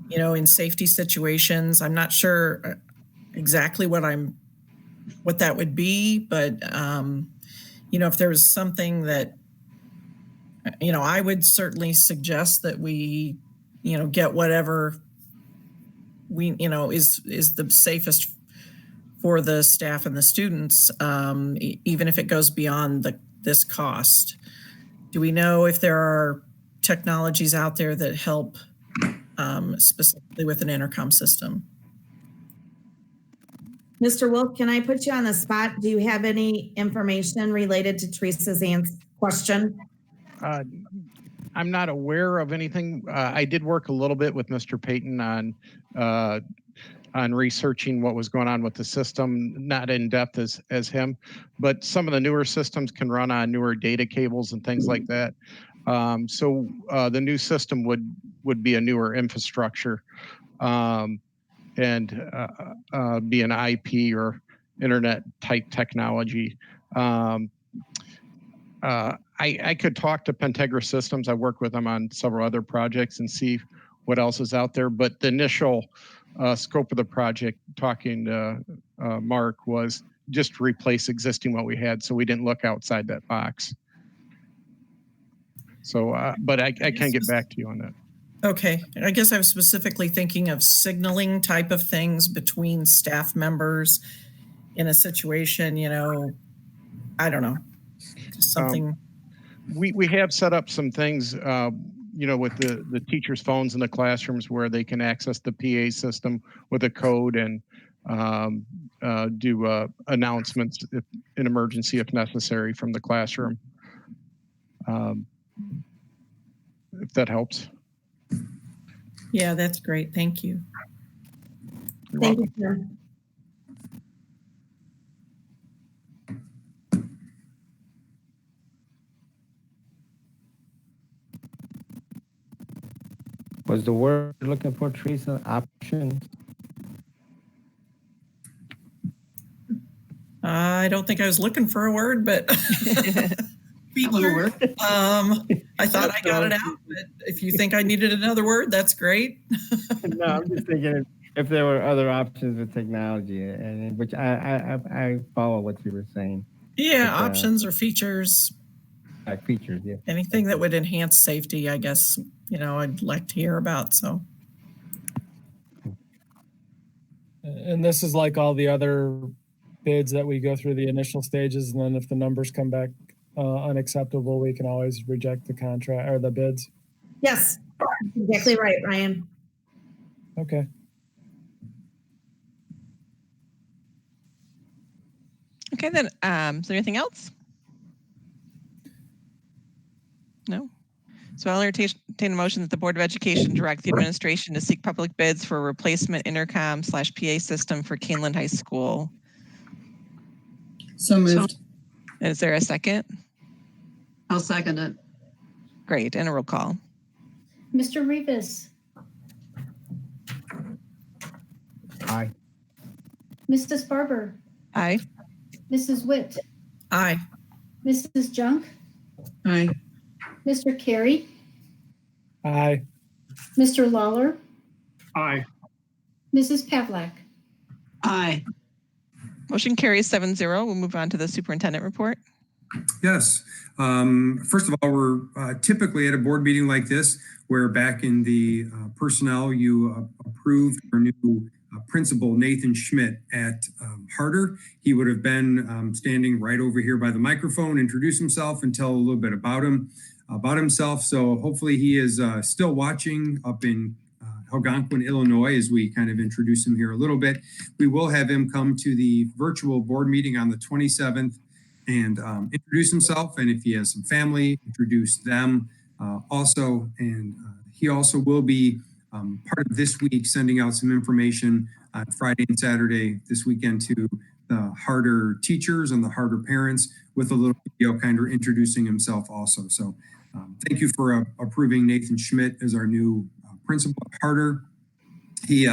in safety situations? I'm not sure exactly what that would be, but, if there was something that, I would certainly suggest that we, get whatever we, is the safest for the staff and the students, even if it goes beyond this cost. Do we know if there are technologies out there that help specifically with an intercom system? Mr. Wolf, can I put you on the spot? Do you have any information related to Teresa's question? I'm not aware of anything. I did work a little bit with Mr. Payton on researching what was going on with the system, not in depth as him, but some of the newer systems can run on newer data cables and things like that. So the new system would be a newer infrastructure and be an IP or internet type technology. I could talk to Pentegra Systems. I work with them on several other projects and see what else is out there. But the initial scope of the project, talking to Mark, was just to replace existing what we had, so we didn't look outside that box. So, but I can get back to you on that. Okay, I guess I was specifically thinking of signaling type of things between staff members in a situation, I don't know, something. We have set up some things, with the teachers' phones in the classrooms where they can access the PA system with a code and do announcements in emergency if necessary from the classroom. If that helps. Yeah, that's great. Thank you. You're Thank welcome. you, Tim. Was the word you're looking for, Teresa, options? I don't think I was looking for a word, but feature. I thought I got it out, but if you think I needed another word, that's great. No, I'm just thinking if there were other options with technology, and which I follow what you were saying. Yeah, But, options or features, like features, yeah. anything that would enhance safety, I guess, I'd like to hear about. So. And this is like all the other bids that we go through the initial stages, and then if the numbers come back unacceptable, we can always reject the contract or the bids. Yes, exactly right, Ryan. Okay. Okay, then, is there anything else? No? So I'll entertain a motion that the Board of Education direct the administration to seek public bids for a replacement intercom/PA system for Kaneland High School. So moved. And is there a second? I'll second it. Great, and a roll call. Mr. Rivas, Aye. Mrs. Barber, Aye. Mrs. Witt, Aye. Mrs. Junk, Aye. Mr. Carey, Aye. Mr. Lawler, Aye. Mrs. Pavlak. Aye. Motion carries 7-0. We'll move on to the superintendent report. Yes. First of all, we're typically at a board meeting like this, where back in the personnel, you approved our new principal, Nathan Schmidt, at Harder. He would have been standing right over here by the microphone, introduce himself and tell a little bit about himself. So hopefully he is still watching up in Algonquin, Illinois, as we kind of introduce him here a little bit. We will have him come to the virtual board meeting on the 27th and introduce himself. And if he has some family, introduce them also. And he also will be part of this week sending out some information on Friday and Saturday this weekend to the Harder teachers and the Harder parents with a little video kind of introducing himself also. So thank you for approving Nathan Schmidt as our new principal at Harder. He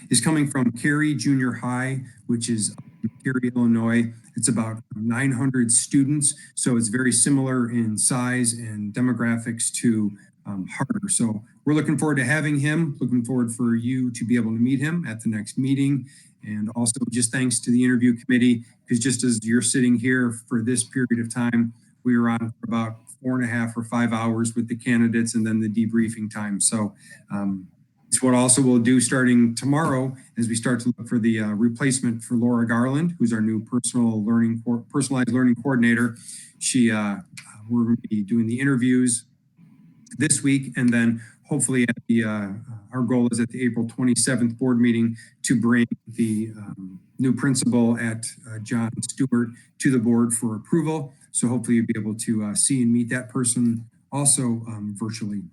is coming from Cary Junior High, which is in Cary, Illinois. It's about 900 students, so it's very similar in size and demographics to Harder. So we're looking forward to having him, looking forward for you to be able to meet him at the next meeting. And also just thanks to the interview committee, because just as you're sitting here for this period of time, we were on for about 4.5 or 5 hours with the candidates and then the debriefing time. So it's what also we'll do starting tomorrow as we start to look for the replacement for Laura Garland, who's our new personalized learning coordinator. We're going to be doing the interviews this week, and then hopefully at the our goal is at the April 27th board meeting to bring the new principal at John Stewart to the board for approval. So hopefully you'll be able to see and meet that person also virtually.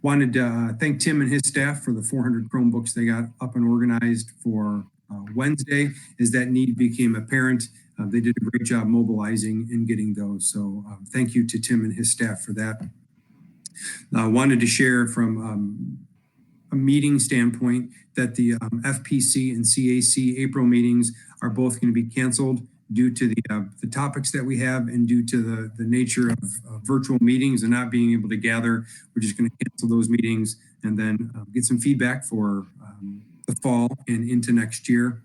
Wanted to thank Tim and his staff for the 400 Chromebooks they got up and organized for Wednesday. As that need became apparent, they did a great job mobilizing and getting those. So thank you to Tim and his staff for that. Wanted to share from a meeting standpoint that the FPC and CAC April meetings are both going to be canceled due to the topics that we have and due to the nature of virtual meetings and not being able to gather. We're just going to cancel those meetings and then get some feedback for the fall and into next year.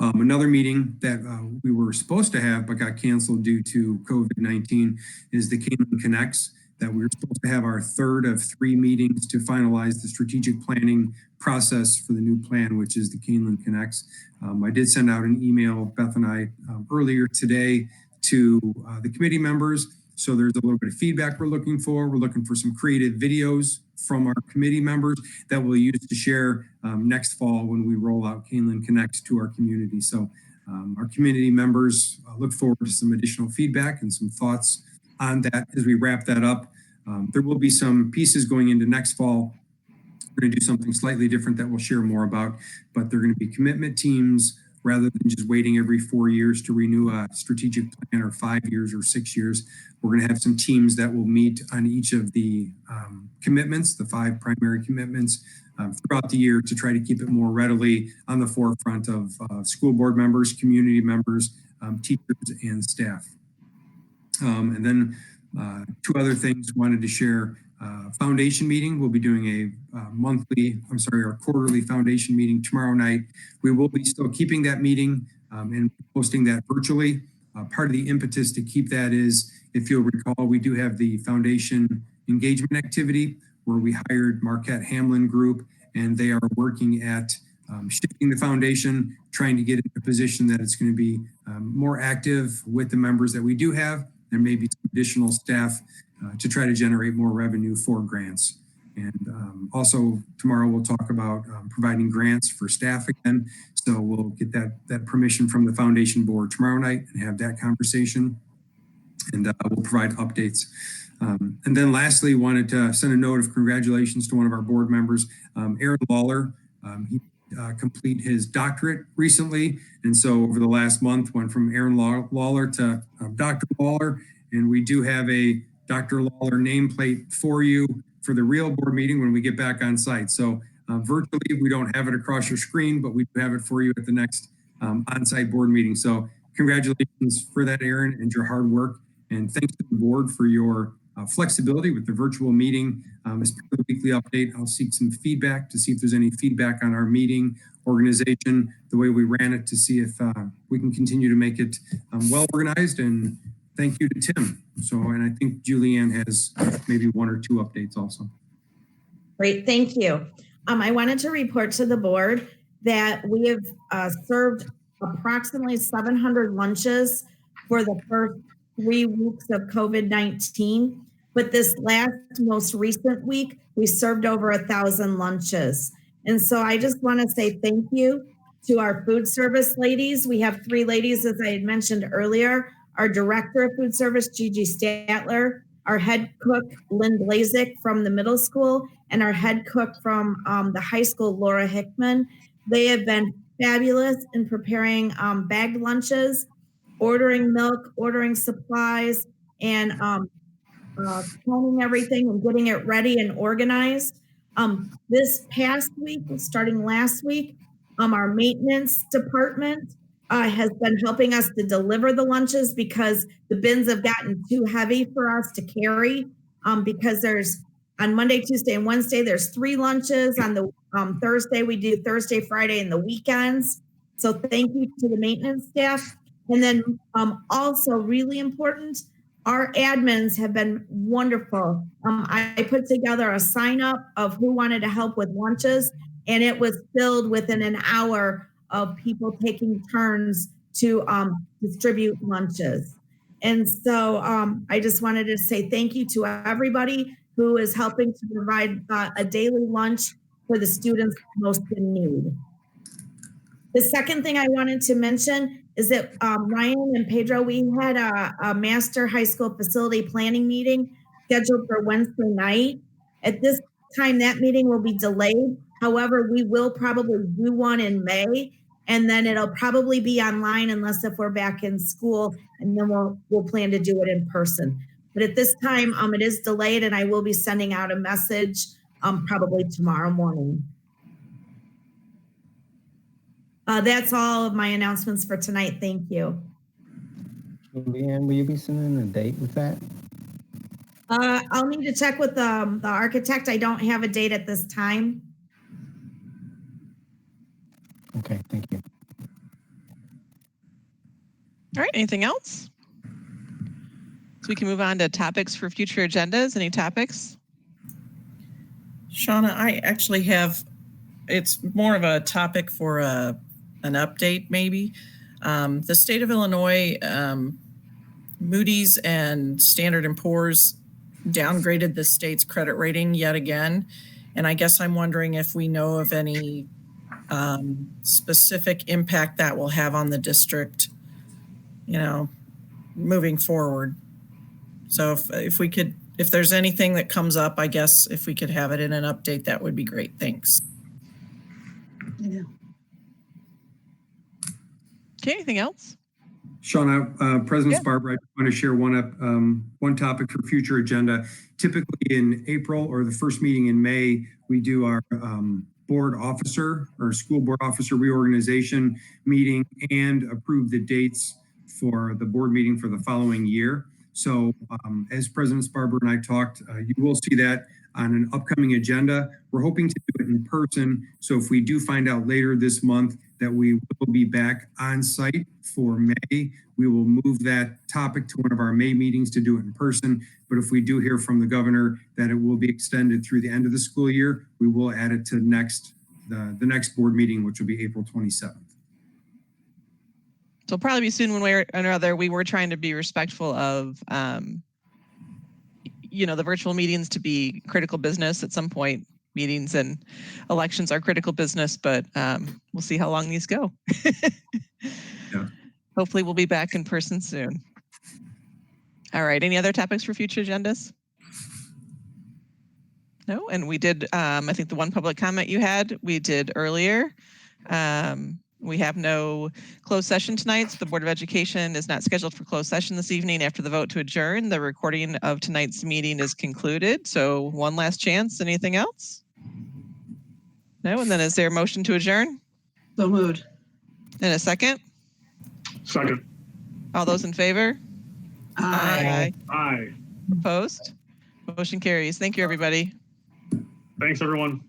Another meeting that we were supposed to have but got canceled due to COVID-19 is the Kaneland Connects, that we were supposed to have our third of 3 meetings to finalize the strategic planning process for the new plan, which is the Kaneland Connects. I did send out an email, Beth and I, earlier today to the committee members. So there's a little bit of feedback we're looking for. We're looking for some creative videos from our committee members that we'll use to share next fall when we roll out Kaneland Connects to our community. So our community members look forward to some additional feedback and some thoughts on that as we wrap that up. There will be some pieces going into next fall going to do something slightly different that we'll share more about, but they're going to be commitment teams rather than just waiting every 4 years to renew a strategic plan, or 5 years or 6 years. We're going to have some teams that will meet on each of the commitments, the 5 primary commitments, throughout the year to try to keep it more readily on the forefront of school board members, community members, teachers, and staff. And then 2 other things wanted to share. Foundation meeting. We'll be doing our quarterly foundation meeting tomorrow night. We will be still keeping that meeting and posting that virtually. Part of the impetus to keep that is, if you'll recall, we do have the foundation engagement activity where we hired Marquette Hamlin Group, and they are working at shifting the foundation, trying to get in a position that it's going to be more active with the members that we do have. There may be some additional staff to try to generate more revenue for grants. And also tomorrow we'll talk about providing grants for staff again. So we'll get that permission from the foundation board tomorrow night and have that conversation. And we'll provide updates. And then lastly, wanted to send a note of congratulations to one of our board members, Aaron Lawler. He complete his doctorate recently. And so over the last month, went from Aaron Lawler to Dr. Lawler. And we do have a Dr. Lawler nameplate for you for the real board meeting when we get back on site. So virtually, we don't have it across your screen, but we do have it for you at the next on-site board meeting. So congratulations for that, Aaron, and your hard work. And thanks to the board for your flexibility with the virtual meeting. As part of the weekly update, I'll seek some feedback to see if there's any feedback on our meeting organization, the way we ran it, to see if we can continue to make it well organized. And thank you to Tim. So, and I think Julianne has maybe 1 or 2 updates also. Great, thank you. I wanted to report to the board that we have served approximately 700 lunches for the first 3 weeks of COVID-19. But this most recent week, we served over 1,000 lunches. And so I just want to say thank you to our food service ladies. We have 3 ladies, as I had mentioned earlier, our director of food service, Gigi Statler, our head cook, Lynn Blazik from the middle school, and our head cook from the high school, Laura Hickman. They have been fabulous in preparing bagged lunches, ordering milk, ordering supplies, and counting everything and getting it ready and organized. This past week, starting last week, our maintenance department has been helping us to deliver the lunches because the bins have gotten too heavy for us to carry, because there's on Monday, Tuesday, and Wednesday, there's 3 lunches. On the Thursday, we do Thursday, Friday, and the weekends. So thank you to the maintenance staff. And then also really important, our admins have been wonderful. I put together a sign up of who wanted to help with lunches, and it was filled within an hour of people taking turns to distribute lunches. And so I just wanted to say thank you to everybody who is helping to provide a daily lunch for the students most in need. The second thing I wanted to mention is that Ryan and Pedro, we had a master high school facility planning meeting scheduled for Wednesday night. At this time, that meeting will be delayed. However, we will probably do one in May, and then it'll probably be online unless if we're back in school, and then we'll plan to do it in person. But at this time, it is delayed, and I will be sending out a message probably tomorrow morning. That's all of my announcements for tonight. Thank you. Leanne, will you be sending a date with that? I'll need to check with the architect. I don't have a date at this time. Okay, thank you. All right, anything else? So we can move on to topics for future agendas. Any topics? Shauna, I actually have, it's more of a topic for an update maybe. The state of Illinois, Moody's and Standard & Poor's downgraded the state's credit rating yet again. And I guess I'm wondering if we know of any specific impact that will have on the district, moving forward. So if we could if there's anything that comes up, I guess if we could have it in an update, that would be great. Thanks. Yeah. Okay, anything else? Shauna, President Yeah. Sparber, I just want to share one topic for future agenda. Typically in April or the first meeting in May, we do our board officer or school board officer reorganization meeting and approve the dates for the board meeting for the following year. So as President Sparber and I talked, you will see that on an upcoming agenda. We're hoping to do it in person. So if we do find out later this month that we will be back on site for May, we will move that topic to one of our May meetings to do it in person. But if we do hear from the governor that it will be extended through the end of the school year, we will add it to the next board meeting, which will be April 27th. So it'll probably be soon one way or another. We were trying to be respectful of, the virtual meetings to be critical business at some point. Meetings and elections are critical business, but we'll see how long these go. Yeah. Hopefully we'll be back in person soon. All right, any other topics for future agendas? No, and we did, I think the one public comment you had, we did earlier. We have no closed session tonight, so the Board of Education is not scheduled for closed session this evening after the vote to adjourn. The recording of tonight's meeting is concluded, so one last chance. Anything else? No, and then is there a motion to adjourn? So moved. And a second? Second. All those in favor? Aye. Aye. Opposed? Motion carries. Thank you, everybody. Thanks, everyone.